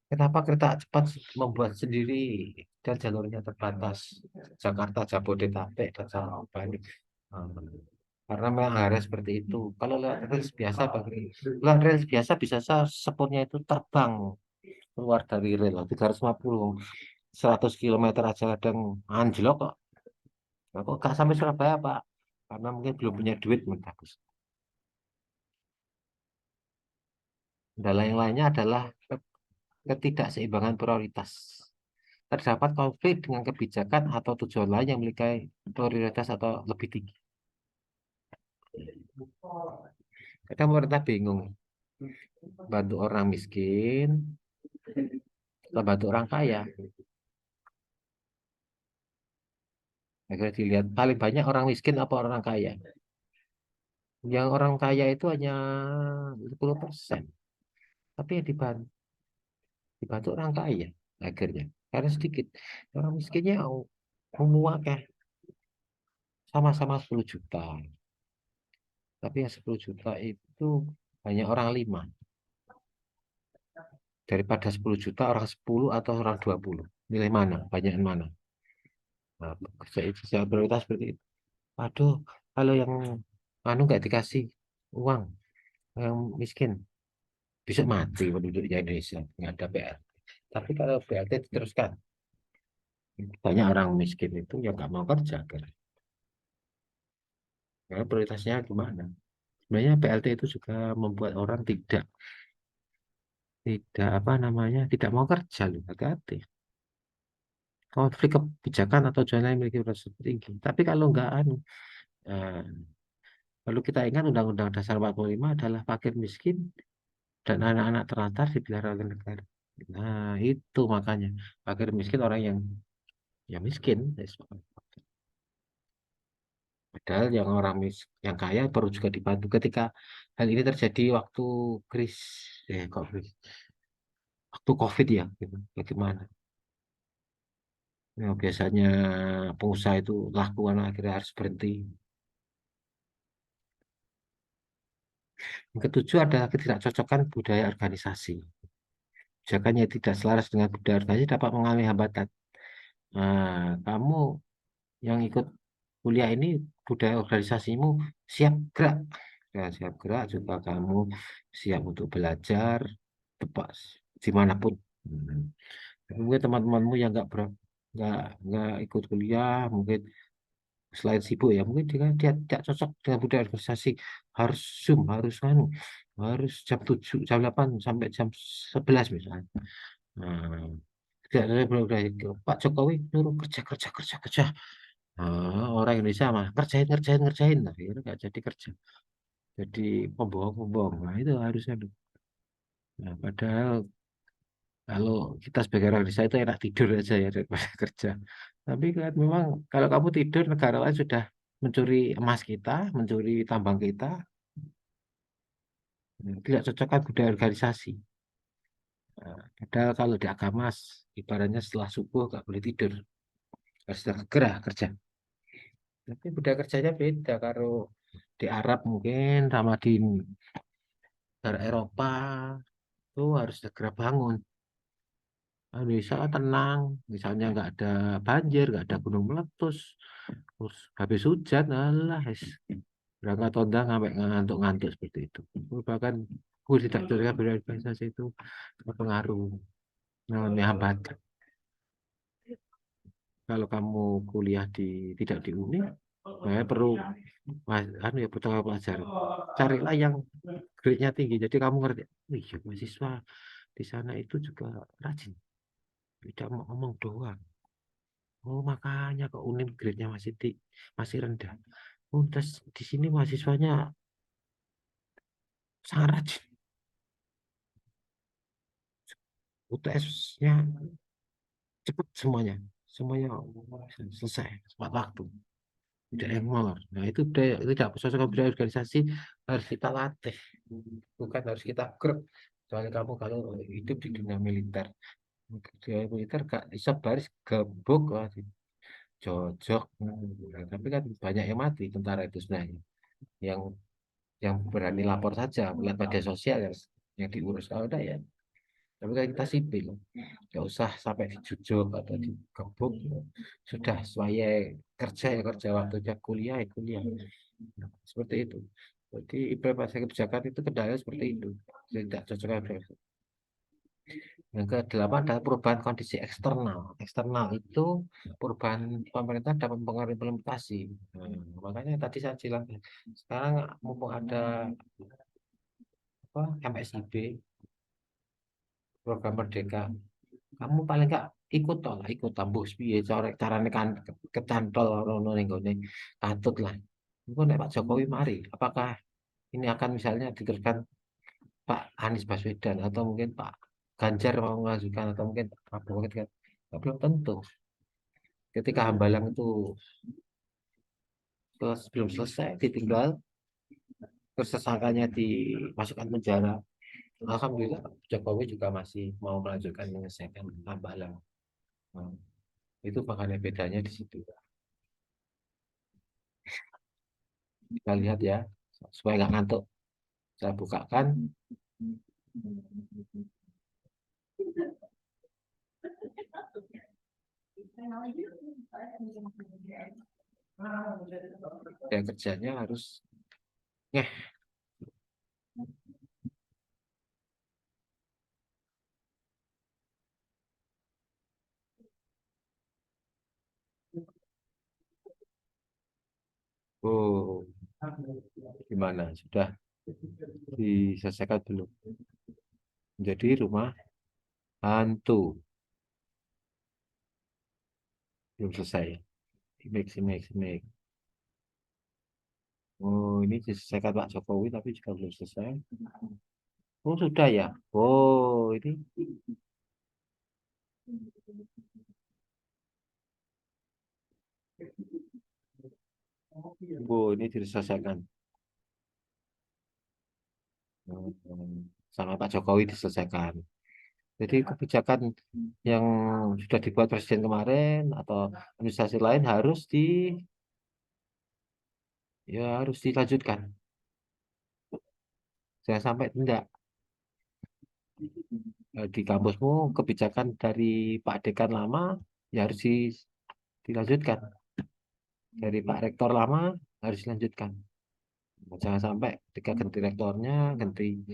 kenapa kereta cepat membuat sendiri dan jalurnya terbatas? Jakarta, Jabodetabek, dan Bandung. Karena memang harus seperti itu. Kalau lewat rel biasa lewat rel biasa bisa sepornya itu terbang keluar dari rel 350, 100 km aja kadang anjlok kok. Nah, kok gak sampai Surabaya Pak? Karena mungkin belum punya duit bagus. Kendala yang lainnya adalah ketidakseimbangan prioritas. Terdapat konflik dengan kebijakan atau tujuan lain yang memiliki prioritas atau lebih tinggi. Kadang pemerintah bingung, bantu orang miskin atau bantu orang kaya. Akhirnya dilihat paling banyak orang miskin apa orang kaya. Yang orang kaya itu hanya 10%. Tapi yang dibantu orang kaya akhirnya. Karena sedikit. Orang miskinnya kayak sama-sama 10 juta. Tapi yang 10 juta itu hanya orang 5. Daripada 10 juta orang 10 atau orang 20. Milih mana? Banyak mana? Nah, secara prioritas seperti itu. Waduh, kalau yang anu nggak dikasih uang, yang miskin, bisa mati penduduknya Indonesia. Nggak ada BLT. Tapi kalau BLT diteruskan, banyak orang miskin itu yang nggak mau kerja. Kan? Karena prioritasnya gimana? Sebenarnya BLT itu juga membuat orang tidak apa namanya, tidak mau kerja loh. Hati-hati. Konflik kebijakan atau zona yang memiliki rasa tinggi. Tapi kalau nggak anu, eh, lalu kita ingat Undang-Undang Dasar 45 adalah fakir miskin dan anak-anak terlantar dipelihara oleh negara. Nah, itu makanya fakir miskin orang yang miskin. Padahal yang yang kaya perlu juga dibantu ketika hal ini terjadi waktu kris, waktu COVID ya, gitu. Bagaimana? Ya, biasanya pengusaha itu lakukan akhirnya harus berhenti. Yang ketujuh adalah ketidakcocokan budaya organisasi. Kebijakannya tidak selaras dengan budaya organisasi dapat mengalami hambatan. Nah, kamu yang ikut kuliah ini budaya organisasimu siap gerak. Ya, siap gerak juga kamu siap untuk belajar tepat dimanapun. Hmm. Tapi mungkin teman-temanmu yang nggak nggak ikut kuliah mungkin selain sibuk ya mungkin dia tidak cocok dengan budaya organisasi harus zoom harus jam 7 jam 8 sampai jam 11 misalnya. Nah, tidak ada Pak Jokowi nyuruh kerja kerja kerja kerja. Orang Indonesia mah kerjain kerjain kerjain nah, akhirnya nggak jadi kerja jadi pembohong-pembohong nah itu harusnya nah, padahal kalau kita sebagai orang Indonesia itu enak tidur aja ya daripada kerja tapi kan memang kalau kamu tidur negara lain sudah mencuri emas kita mencuri tambang kita Tidak cocokkan budaya organisasi. Padahal kalau di agama ibaratnya setelah subuh nggak boleh tidur, harus segera kerja. Tapi budaya kerjanya beda. Kalau di Arab mungkin sama di negara Eropa itu harus segera bangun. Indonesia tenang, misalnya nggak ada banjir, nggak ada gunung meletus, terus habis hujan, alah, berangkat tondang sampai ngantuk-ngantuk seperti itu. Bahkan gue tidak curiga berorganisasi itu berpengaruh, namanya hambatan. Kalau kamu kuliah tidak di UNI, saya perlu anu ya pertama pelajaran. Carilah yang grade-nya tinggi. Jadi kamu ngerti, wih, ya, mahasiswa di sana itu juga rajin, tidak mau ngomong doang. Oh, makanya kok UNIM grade-nya masih rendah. Oh, terus di sini mahasiswanya sangat rajin. UTS-nya cepat semuanya. Semuanya selesai tepat waktu. Tidak yang molor. Nah, itu tidak sesuai budaya organisasi, harus kita latih. Bukan harus kita krek. Soalnya kamu kalau hidup di dunia militer, dunia militer gak bisa baris gebuk, cocok. Nah, tapi kan banyak yang mati tentara itu sebenarnya. Yang yang berani lapor saja melihat media sosial yang diurus kalau udah ya. Tapi kan kita sipil, nggak usah sampai dijujuk atau digebuk. Sudah sesuai kerja ya kerja, waktunya kuliah ya kuliah. Seperti itu. Jadi implementasi kebijakan itu kendala seperti itu. Tidak cocok. Yang kedelapan adalah perubahan kondisi eksternal. Eksternal itu perubahan pemerintah dapat mempengaruhi implementasi. Makanya tadi saya bilang, sekarang mumpung ada apa, MSIB, program Merdeka, kamu paling nggak ikut toh lah, ikut tambah piye carane kan kecantol rono ning gone katut lah. Itu nek Pak Jokowi mari, apakah ini akan misalnya diteruskan Pak Anies Baswedan atau mungkin Pak Ganjar mau mengajukan atau mungkin Pak Prabowo ketika belum tentu. Ketika Hambalang itu belum selesai ditinggal, terus tersangkanya dimasukkan penjara. Alhamdulillah Pak Jokowi juga masih mau melanjutkan menyelesaikan Hambalang. Nah, itu makanya bedanya di situ. Kita lihat ya, supaya nggak ngantuk. Saya bukakan. Ya kerjanya harus ngeh. Oh, gimana? Sudah diselesaikan belum? Jadi rumah hantu belum selesai. Imik. Oh, ini diselesaikan Pak Jokowi tapi juga belum selesai. Oh, sudah ya. Oh, ini. Oh, ini diselesaikan. Sama Pak Jokowi diselesaikan. Jadi kebijakan yang sudah dibuat Presiden kemarin atau administrasi lain harus dilanjutkan. Jangan sampai tidak. Di kampusmu kebijakan dari Pak Dekan lama ya harus dilanjutkan. Dari Pak Rektor lama harus dilanjutkan. Jangan sampai ketika ganti rektornya, ganti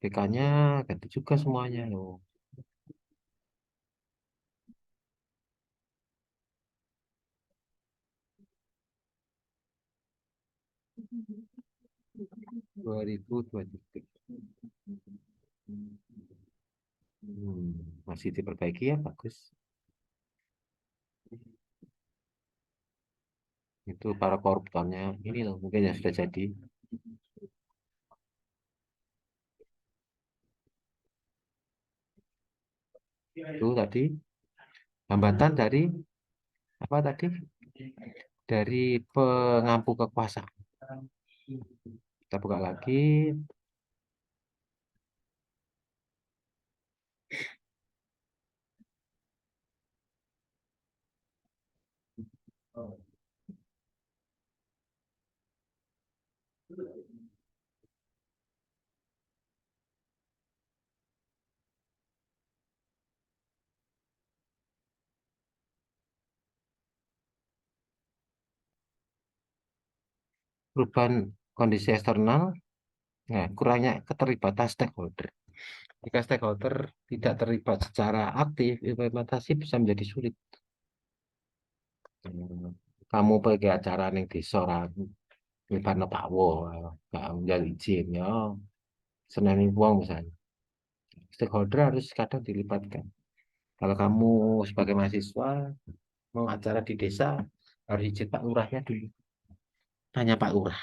dekannya, ganti juga semuanya. Loh. 2023. Hmm, masih diperbaiki ya, bagus. Itu para koruptornya ini loh mungkin yang sudah jadi. Itu tadi hambatan dari apa tadi? Dari pengampu kekuasaan. Kita buka lagi. Perubahan kondisi eksternal, ya, kurangnya keterlibatan stakeholder. Jika stakeholder tidak terlibat secara aktif, implementasi bisa menjadi sulit. Hmm, Kamu pergi acara ning desa ra libatno Pak Wo, gak menjadi izin ya, seneni wong misalnya. Stakeholder harus kadang dilibatkan. Kalau kamu sebagai mahasiswa mau acara di desa, harus izin Pak Lurahnya dulu. Tanya Pak Lurah,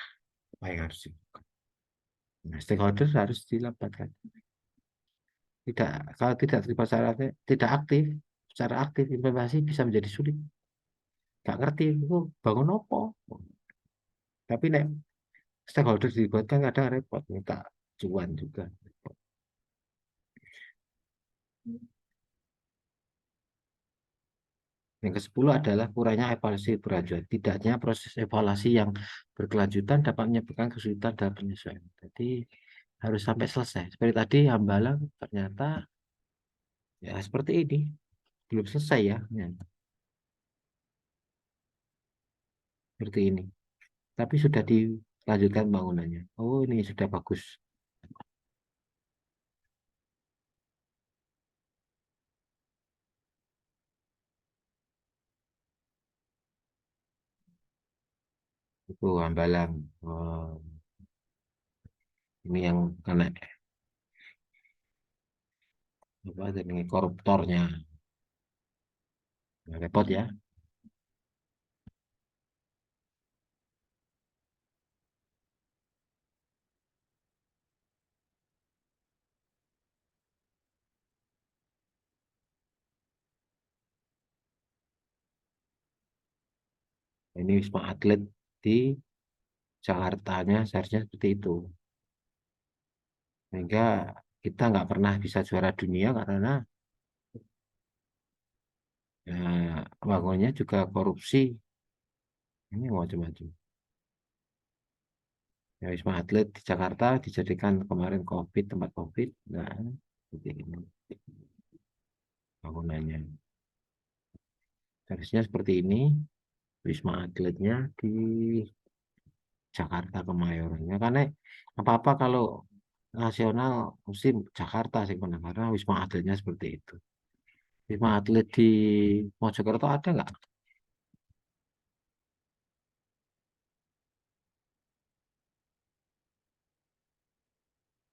apa yang harus Nah, stakeholder harus dilibatkan. Tidak, kalau tidak terlibat secara secara aktif implementasi bisa menjadi sulit. Gak ngerti itu bangun apa. Tapi nek stakeholder dilibatkan kadang repot, minta cuan juga. Yang ke-10 adalah kurangnya evaluasi berlanjut. Tidaknya proses evaluasi yang berkelanjutan dapat menyebabkan kesulitan dalam penyesuaian. Jadi harus sampai selesai. Seperti tadi Hambalang ternyata ya seperti ini. Belum selesai ya. Ya, seperti ini. Tapi sudah dilanjutkan bangunannya. Oh, ini sudah bagus. Itu Hambalang. Oh, ini yang kena apa ini koruptornya. Nah, repot ya. Ini Wisma Atlet di Jakartanya seharusnya seperti itu. Sehingga kita nggak pernah bisa juara dunia karena ya, bangunnya juga korupsi. Ini macam-macam. Ya, Wisma Atlet di Jakarta dijadikan kemarin COVID, tempat COVID. Nah, seperti ini bangunannya. Harusnya seperti ini. Wisma Atletnya di Jakarta Kemayorannya. Karena apa-apa kalau nasional mesti Jakarta sih menang karena Wisma Atletnya seperti itu. Wisma Atlet di Mojokerto ada nggak?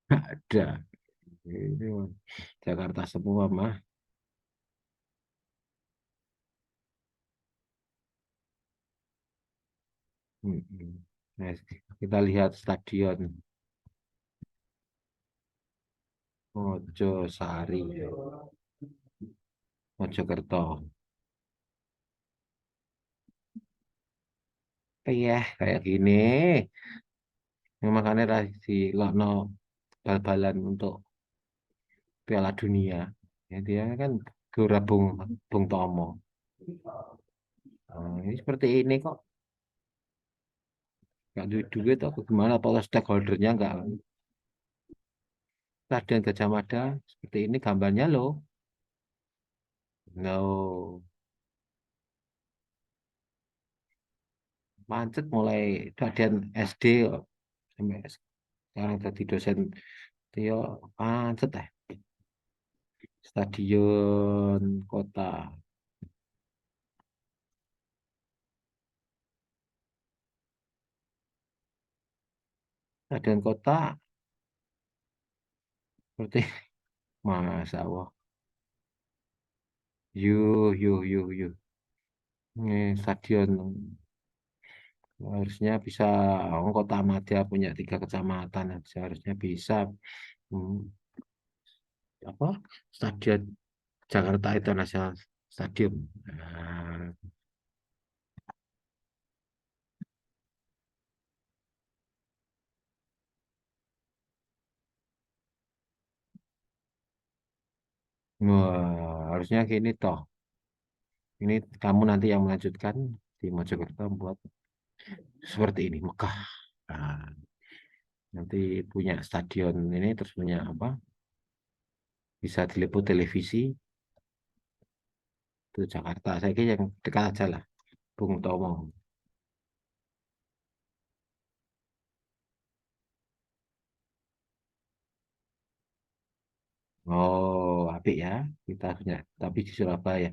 Nggak ada. Ini Jakarta semua mah. Mm-mm. Nah, kita lihat stadion Mojosari, Mojokerto. Iya, kayak gini. Yang makanya di Lokno bal-balan untuk Piala Dunia. Ya, dia kan Gelora Bung Tomo. Nah, ini seperti ini kok. Nggak duit-duit atau gimana? Kalau stakeholdernya nggak. Stadion Gajah Mada seperti ini gambarnya loh. No, macet mulai stadion SD kok. Sampai sekarang jadi dosen Tio macet ya. Stadion kota. Stadion kota seperti Masa Allah. Yuh. Ini stadion harusnya bisa kota Madya punya 3 kecamatan seharusnya bisa hmm, apa stadion Jakarta International Stadium. Nah, wah, harusnya gini toh. Ini kamu nanti yang melanjutkan. di Mojokerto buat seperti ini, megah. Nah, nanti punya stadion ini, terus punya apa? Bisa diliput televisi, itu Jakarta. Saya kira yang dekat aja lah, Bung Tomo. Oh, apik ya, kita punya. Tapi di Surabaya.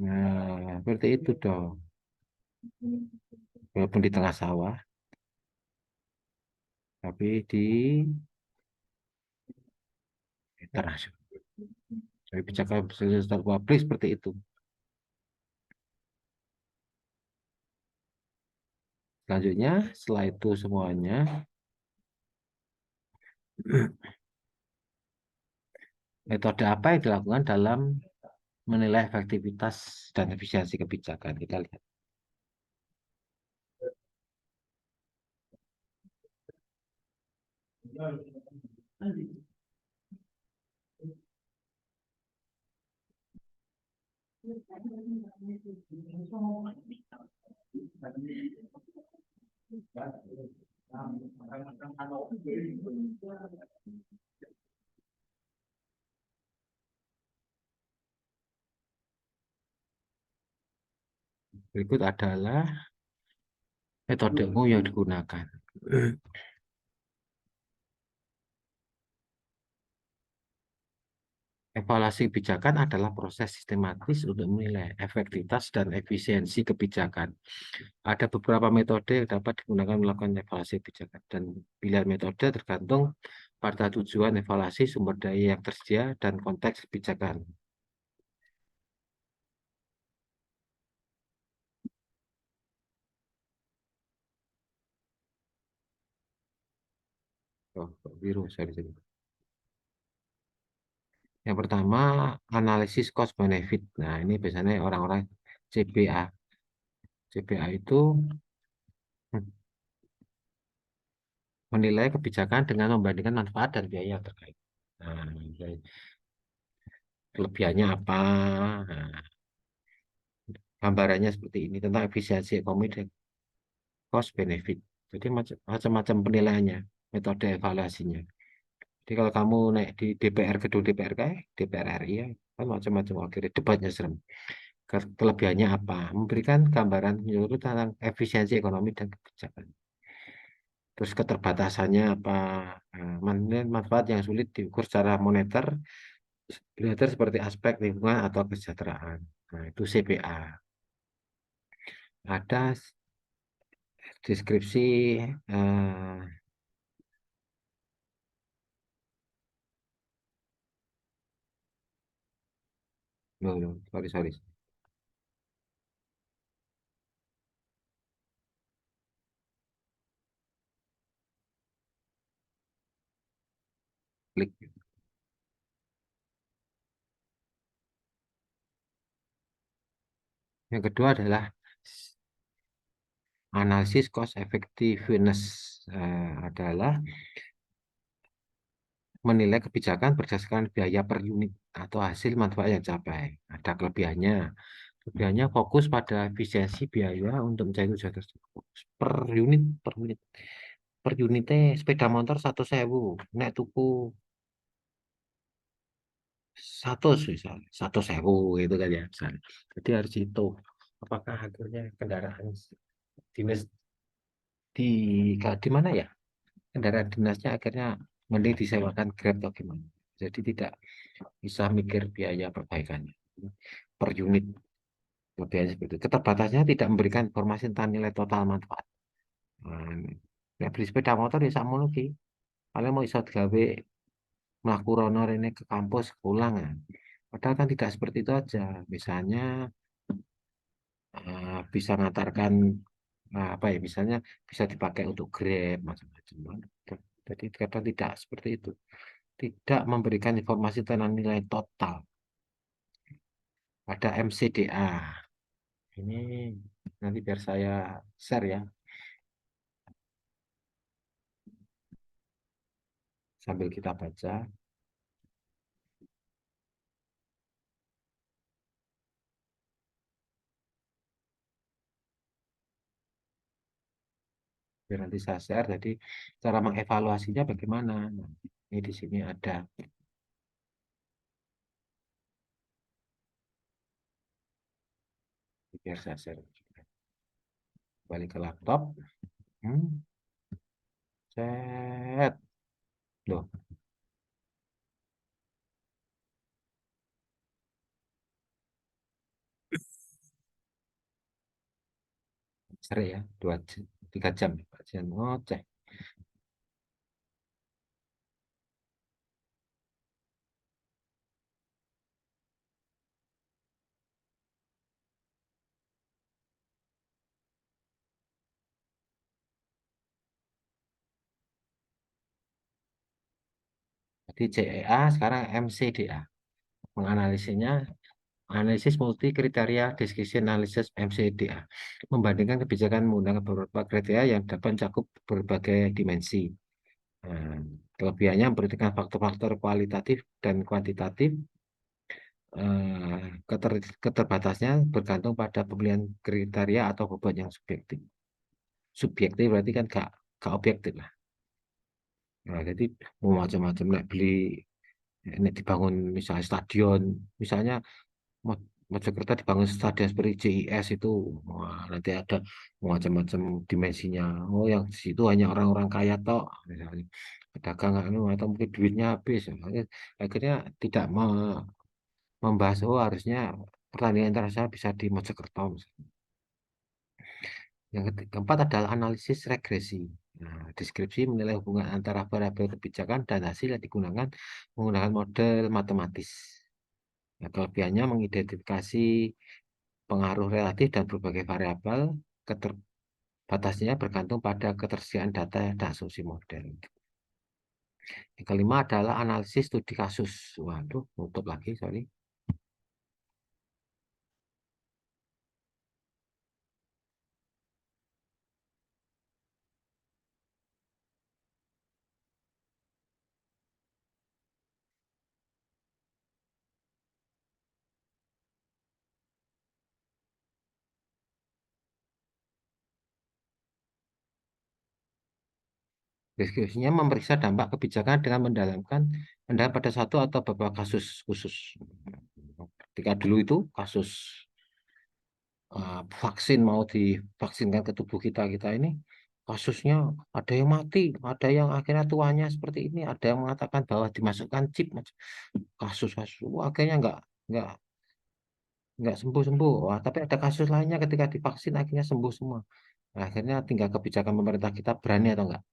Nah, seperti itu dong. Walaupun di tengah sawah, tapi di teras. Saya bicara sekitar publik seperti itu. Selanjutnya, setelah itu semuanya, metode apa yang dilakukan dalam menilai efektivitas dan efisiensi kebijakan? Kita lihat. Berikut adalah metodemu yang digunakan. Evaluasi kebijakan adalah proses sistematis untuk menilai efektivitas dan efisiensi kebijakan. Ada beberapa metode yang dapat digunakan melakukan evaluasi kebijakan, dan pilihan metode tergantung pada tujuan evaluasi, sumber daya yang tersedia, dan konteks kebijakan. Oh, biru, sorry, sorry. Yang pertama, analisis cost benefit. Nah, ini biasanya orang-orang CBA. CBA itu hmm, menilai kebijakan dengan membandingkan manfaat dan biaya yang terkait. Nah, kelebihannya apa? Nah, gambarannya seperti ini tentang efisiensi ekonomi dan cost benefit. Jadi macam-macam penilaiannya, metode evaluasinya. Jadi kalau kamu naik di DPR, gedung DPR kayak DPR RI ya, kan macam-macam, akhirnya debatnya serem. Kelebihannya apa? Memberikan gambaran menyeluruh tentang efisiensi ekonomi dan kebijakan. Terus keterbatasannya apa? Manfaat yang sulit diukur secara moneter seperti aspek lingkungan atau kesejahteraan. Nah, itu CPA. Ada deskripsi eh, no, no, sorry, sorry. Klik. Yang kedua adalah analisis cost effectiveness. Adalah menilai kebijakan berdasarkan biaya per unit atau hasil manfaat yang capai. Ada kelebihannya. Kelebihannya fokus pada efisiensi biaya untuk mencapai tujuan tersebut. Per unit, per unitnya sepeda motor 1.000, nek tuku 1.000 gitu kan ya misalnya. Jadi harus itu apakah akhirnya kendaraan dinas di mana ya, kendaraan dinasnya akhirnya mending disewakan Grab atau gimana. Jadi tidak bisa mikir biaya perbaikannya per unit, lebihannya seperti itu. Keterbatasnya tidak memberikan informasi tentang nilai total manfaat. Nah, beli sepeda motor ya sakmono ki. Paling mau iso gawe mlaku rono rene ke kampus pulang ya. Padahal kan tidak seperti itu aja. Misalnya bisa mengantarkan apa ya, misalnya bisa dipakai untuk Grab macam-macam. Jadi kadang tidak seperti itu. Tidak memberikan informasi tentang nilai total. Ada MCDA. Ini nanti biar saya share ya sambil kita baca. biar nanti saya share. Jadi cara mengevaluasinya bagaimana. Nah, ini di sini ada, biar saya share. Balik ke laptop. Hmm, set. Loh, seri ya, 2 jam, 3 jam. Jam ngoceh. Jadi CEA sekarang MCDA. Menganalisisnya, analisis multi kriteria decision analysis MCDA. Membandingkan kebijakan menggunakan beberapa kriteria yang dapat mencakup berbagai dimensi. Nah, kelebihannya memperhatikan faktor-faktor kualitatif dan kuantitatif. Keterbatasnya bergantung pada pemilihan kriteria atau beban yang subjektif. Subjektif berarti kan gak objektif lah. Nah, jadi mau macam-macam nak beli, ini dibangun misalnya stadion, misalnya Mo- Mojokerto dibangun stadion seperti JIS itu, wah, nanti ada macam-macam dimensinya. Oh, yang di situ hanya orang-orang kaya toh, misalnya pedagang anu, atau mungkin duitnya habis. Akhirnya tidak membahas, oh harusnya pertandingan internasional bisa di Mojokerto. Misalnya. Keempat adalah analisis regresi. Nah, deskripsi menilai hubungan antara variabel kebijakan dan hasil yang digunakan menggunakan model matematis. Nah, kelebihannya mengidentifikasi pengaruh relatif dan berbagai variabel, keterbatasnya bergantung pada ketersediaan data dan asumsi model. Yang kelima adalah analisis studi kasus. Waduh, nutup lagi, sorry. Deskripsinya memeriksa dampak kebijakan dengan mendalam pada satu atau beberapa kasus khusus. Ketika dulu itu kasus vaksin mau divaksinkan ke tubuh kita kita ini, kasusnya ada yang mati, ada yang akhirnya tuanya seperti ini, ada yang mengatakan bahwa dimasukkan chip, kasus-kasus. Wah, akhirnya nggak nggak sembuh-sembuh. Wah, tapi ada kasus lainnya ketika divaksin akhirnya sembuh semua. Nah, akhirnya tinggal kebijakan pemerintah kita berani atau enggak.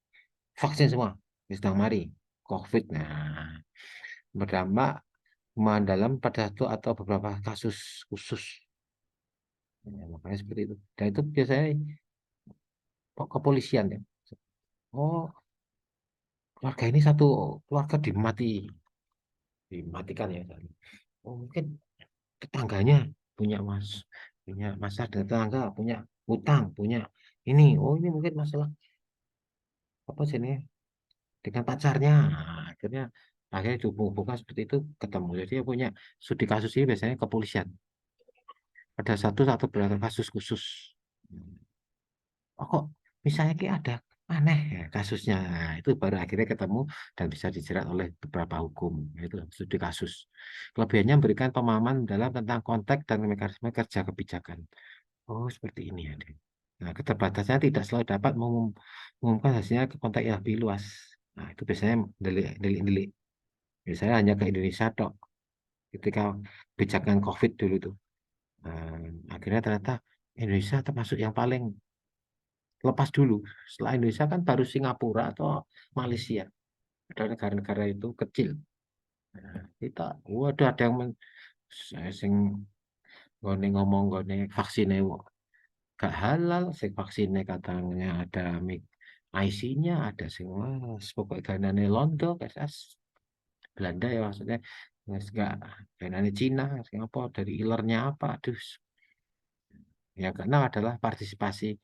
Vaksin semua. Sedang mari. COVID. Nah, berdampak mendalam pada satu atau beberapa kasus khusus. Ya, makanya seperti itu. Dan itu biasanya kepolisian ya. Oh, keluarga ini satu keluarga dimatikan ya. Oh, mungkin tetangganya punya punya masalah dengan tetangga, punya hutang, punya ini. Oh, ini mungkin masalah apa sih ini dengan pacarnya. Nah, akhirnya dihubung-hubungkan seperti itu ketemu. Jadi yang punya studi kasus ini biasanya kepolisian. Ada satu atau beberapa kasus khusus. Oh, kok misalnya kayak ada aneh ya kasusnya. Nah, itu baru akhirnya ketemu dan bisa dijerat oleh beberapa hukum. Itu studi kasus. Kelebihannya memberikan pemahaman dalam tentang konteks dan mekanisme kerja kebijakan. Oh, seperti ini ya. Nah, keterbatasannya tidak selalu dapat mengumumkan hasilnya ke konteks yang lebih luas. Nah, itu biasanya delik-delik. Misalnya hanya ke Indonesia tok. Ketika kebijakan COVID dulu tuh. Nah, akhirnya ternyata Indonesia termasuk yang paling lepas dulu. Setelah Indonesia kan baru Singapura atau Malaysia. Ada negara-negara itu kecil. Nah, kita, waduh ada yang saya sing gone ngomong gone vaksinnya gak halal, sing vaksinnya katanya ada IC-nya, ada sing wah, pokoknya ganane londo, KSS Belanda ya maksudnya, nggak ganane Cina, sing apa dari ilernya apa, aduh, yang keenam adalah partisipatif,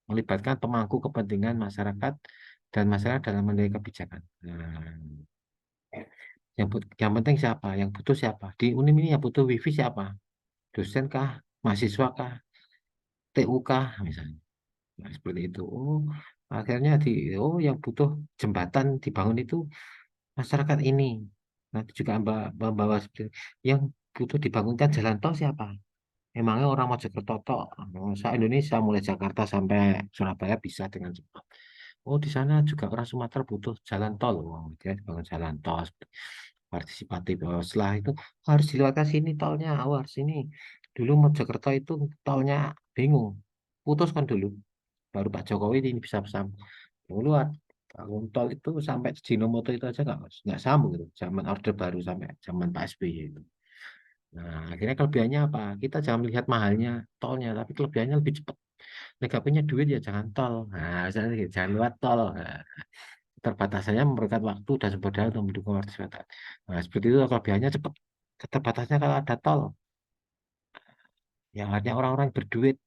melibatkan pemangku kepentingan masyarakat dan masyarakat dalam menilai kebijakan. Nah, yang penting siapa? Yang butuh siapa? Di UNIM ini yang butuh wifi siapa? Dosen kah? Mahasiswa kah? TU kah? Misalnya. Nah, seperti itu. Oh, akhirnya yang butuh jembatan dibangun itu masyarakat ini. Nanti juga membawa seperti yang butuh dibangunkan jalan tol siapa? Emangnya orang Mojokerto tok, Indonesia mulai Jakarta sampai Surabaya bisa dengan cepat. Oh, di sana juga orang Sumatera butuh jalan tol. Oh, dia bangun jalan tol partisipatif. Oh, setelah itu harus dilewatkan sini tolnya. Oh, harus sini. Dulu Mojokerto itu tolnya bingung. Putuskan dulu. Baru Pak Jokowi ini bisa bersambung. Dulu bangun tol itu sampai Jinomoto itu aja nggak sambung gitu. Zaman Orde Baru sampai zaman Pak SBY itu. Nah, akhirnya kelebihannya apa? Kita jangan melihat mahalnya tolnya, tapi kelebihannya lebih cepat. Nggak punya duit ya jangan tol. Nah, misalnya gitu, jangan lewat tol. Nah, keterbatasannya memerlukan waktu dan sumber daya untuk mendukung partisipasi. Nah, seperti itu kelebihannya cepat. Keterbatasnya kalau ada tol, yang hanya orang-orang berduit,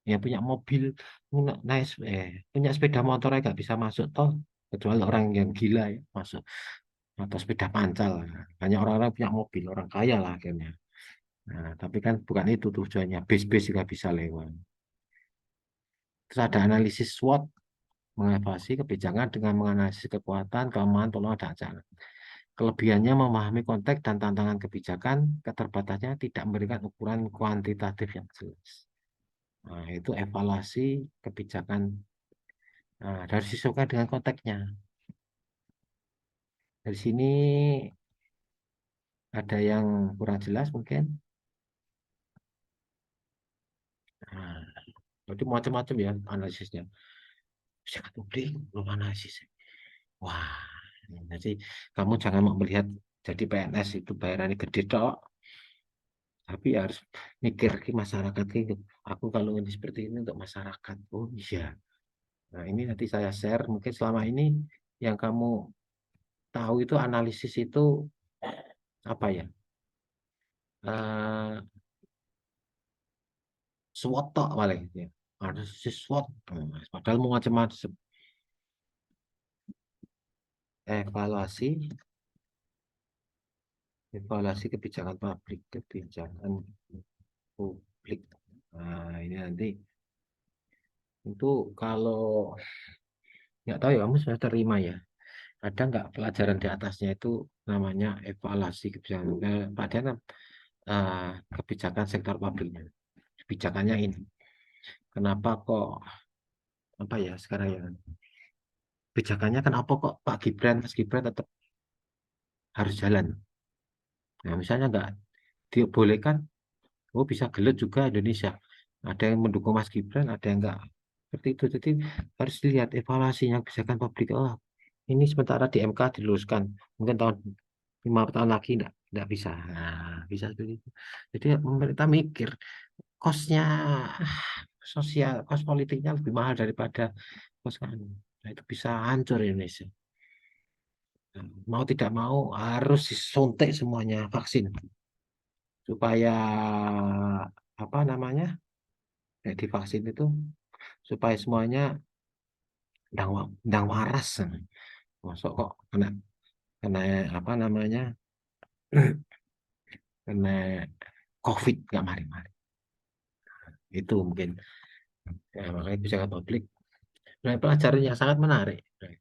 yang punya mobil, naik, punya sepeda motor nggak bisa masuk tol, kecuali orang yang gila ya masuk atau sepeda pancal. Hanya orang-orang punya mobil, orang kaya lah akhirnya. Nah, tapi kan bukan itu tujuannya. Bis-bis juga bisa lewat. Terus ada analisis SWOT, mengevaluasi kebijakan dengan menganalisis kekuatan, kelemahan, peluang, dan ancaman. Kelebihannya memahami konteks dan tantangan kebijakan, keterbatasannya tidak memberikan ukuran kuantitatif yang jelas. Nah, itu evaluasi kebijakan. Nah, harus disesuaikan dengan konteksnya. Dari sini ada yang kurang jelas mungkin. Nah, jadi macam-macam ya analisisnya. Kebijakan publik belum analisis. Wah, jadi kamu jangan mau melihat jadi PNS itu bayarannya gede dok, tapi harus mikir ke masyarakat ini. Aku kalau ini seperti ini untuk masyarakat. Oh iya. Nah, ini nanti saya share mungkin selama ini yang kamu tahu itu analisis itu apa ya? Eh SWOT tok paling ya. Analisis SWOT. Padahal mau macam-macam evaluasi evaluasi kebijakan publik. Nah, ini nanti itu kalau nggak tahu ya kamu sudah terima ya. Ada nggak pelajaran di atasnya itu namanya evaluasi kebijakan? Pak Dian kan kebijakan sektor publiknya. Kebijakannya ini. Kenapa kok apa ya sekarang ya? Kebijakannya kenapa kok Pak Gibran, Mas Gibran tetap harus jalan? Nah, misalnya nggak dibolehkan, oh bisa gelut juga Indonesia. Ada yang mendukung Mas Gibran, ada yang enggak. Seperti itu. Jadi harus dilihat evaluasinya kebijakan publik. Oh, ini sementara di MK diluruskan. Mungkin tahun 5 tahun lagi enggak bisa. Nah, bisa seperti itu. Jadi pemerintah mikir kosnya sosial, kos politiknya lebih mahal daripada kos kan. Nah, itu bisa hancur Indonesia. Nah, mau tidak mau harus disuntik semuanya vaksin supaya apa namanya divaksin itu supaya semuanya ndang waras. Masuk kok kena kena apa namanya kena COVID nggak mari-mari. Itu mungkin ya, makanya kebijakan publik. Nah, pelajaran yang sangat menarik. Nah,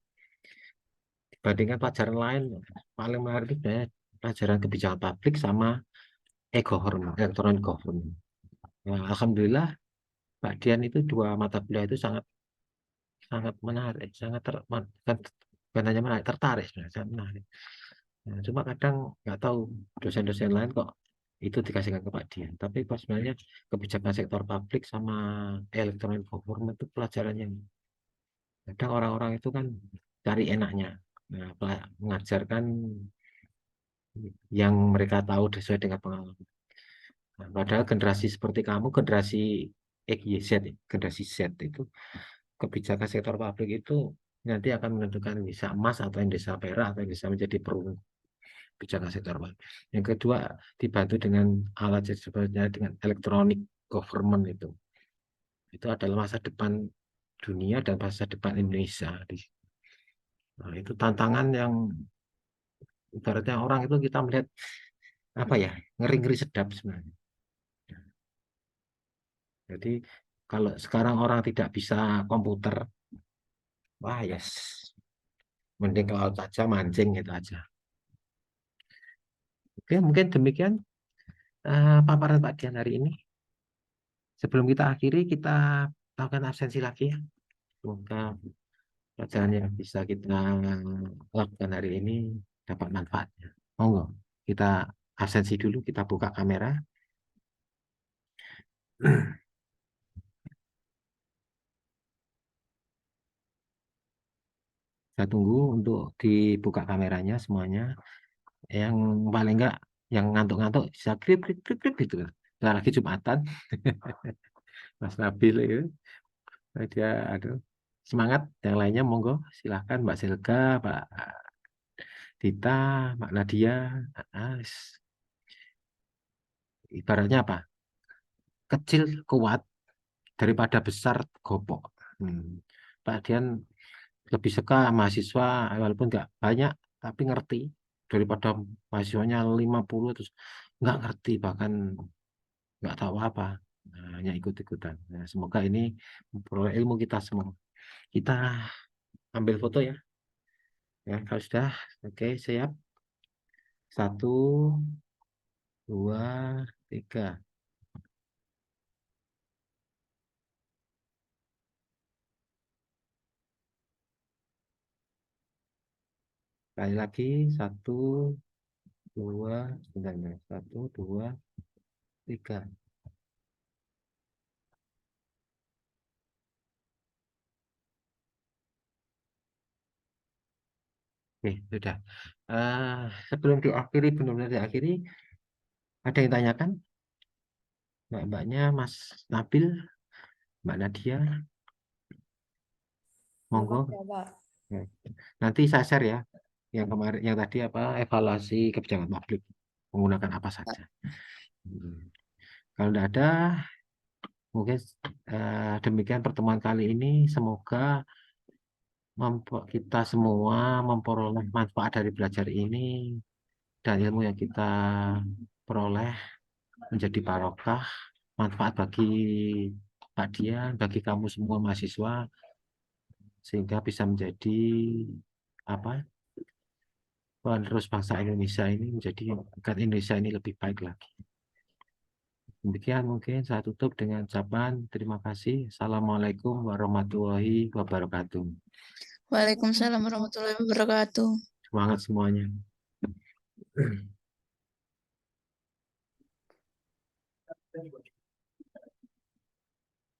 dibandingkan pelajaran lain, paling menarik itu sebenarnya pelajaran kebijakan publik sama e-government, electronic government. Nah, alhamdulillah, Pak Dian itu dua mata kuliah itu sangat sangat menarik, sangat bukan hanya menarik, tertarik sebenarnya, sangat menarik. Nah, cuma kadang nggak tahu dosen-dosen lain kok itu dikasihkan ke Pak Dian. Tapi pas sebenarnya kebijakan sektor publik sama electronic government itu pelajaran yang kadang orang-orang itu kan cari enaknya. Nah, mengajarkan yang mereka tahu sesuai dengan pengalaman. Nah, padahal generasi seperti kamu, generasi X, Y, Z, generasi Z itu kebijakan sektor publik itu nanti akan menentukan bisa emas atau yang desa perak atau yang bisa menjadi perunggu kebijakan sektor publik. Yang kedua dibantu dengan alat sebenarnya dengan elektronik government itu adalah masa depan dunia dan masa depan Indonesia. Nah, itu tantangan yang ibaratnya orang itu kita melihat apa ya ngeri-ngeri sedap sebenarnya. Jadi Kalau sekarang orang tidak bisa komputer, wah yes, mending ke laut aja, mancing gitu aja. Oke, mungkin demikian paparan Pak Dian hari ini. Sebelum kita akhiri, kita lakukan absensi lagi ya. Semoga pelajaran yang bisa kita lakukan hari ini dapat manfaatnya. Monggo, kita absensi dulu, kita buka kamera. Saya tunggu untuk dibuka kameranya semuanya. Yang paling enggak, yang ngantuk-ngantuk bisa krip krip krip krip gitu. Nah, lagi Jumatan, Mas Nabil itu, dia aduh semangat. Yang lainnya monggo, silahkan Mbak Silga, Pak Dita, Mbak Nadia. Ibaratnya apa? Kecil kuat daripada besar gopok. Hmm. Pak Dian lebih suka mahasiswa walaupun nggak banyak tapi ngerti daripada mahasiswanya 50 terus nggak ngerti bahkan nggak tahu apa. Nah, hanya ikut-ikutan. Nah, semoga ini memperoleh ilmu kita semua. Kita ambil foto ya. Ya, kalau sudah, oke, siap. Satu, dua, tiga. Sekali lagi, satu, dua, sebentar, ya. Satu, dua, tiga. Oke, sudah. Eh, Sebelum diakhiri, benar-benar diakhiri, ada yang tanyakan? Mbak-mbaknya, Mas Nabil, Mbak Nadia, Belum monggo. ada, Pak. Ya. Nanti saya share ya, yang kemarin, yang tadi apa, evaluasi kebijakan publik menggunakan apa saja. Hmm. Kalau tidak ada, mungkin demikian pertemuan kali ini. Semoga kita semua memperoleh manfaat dari belajar ini dan ilmu yang kita peroleh menjadi barokah, manfaat bagi Pak Dian, bagi kamu semua mahasiswa, sehingga bisa menjadi apa penerus bangsa Indonesia ini menjadi agar Indonesia ini lebih baik lagi. Demikian mungkin saya tutup dengan ucapan terima kasih. Assalamualaikum warahmatullahi wabarakatuh. Waalaikumsalam warahmatullahi wabarakatuh. Semangat semuanya.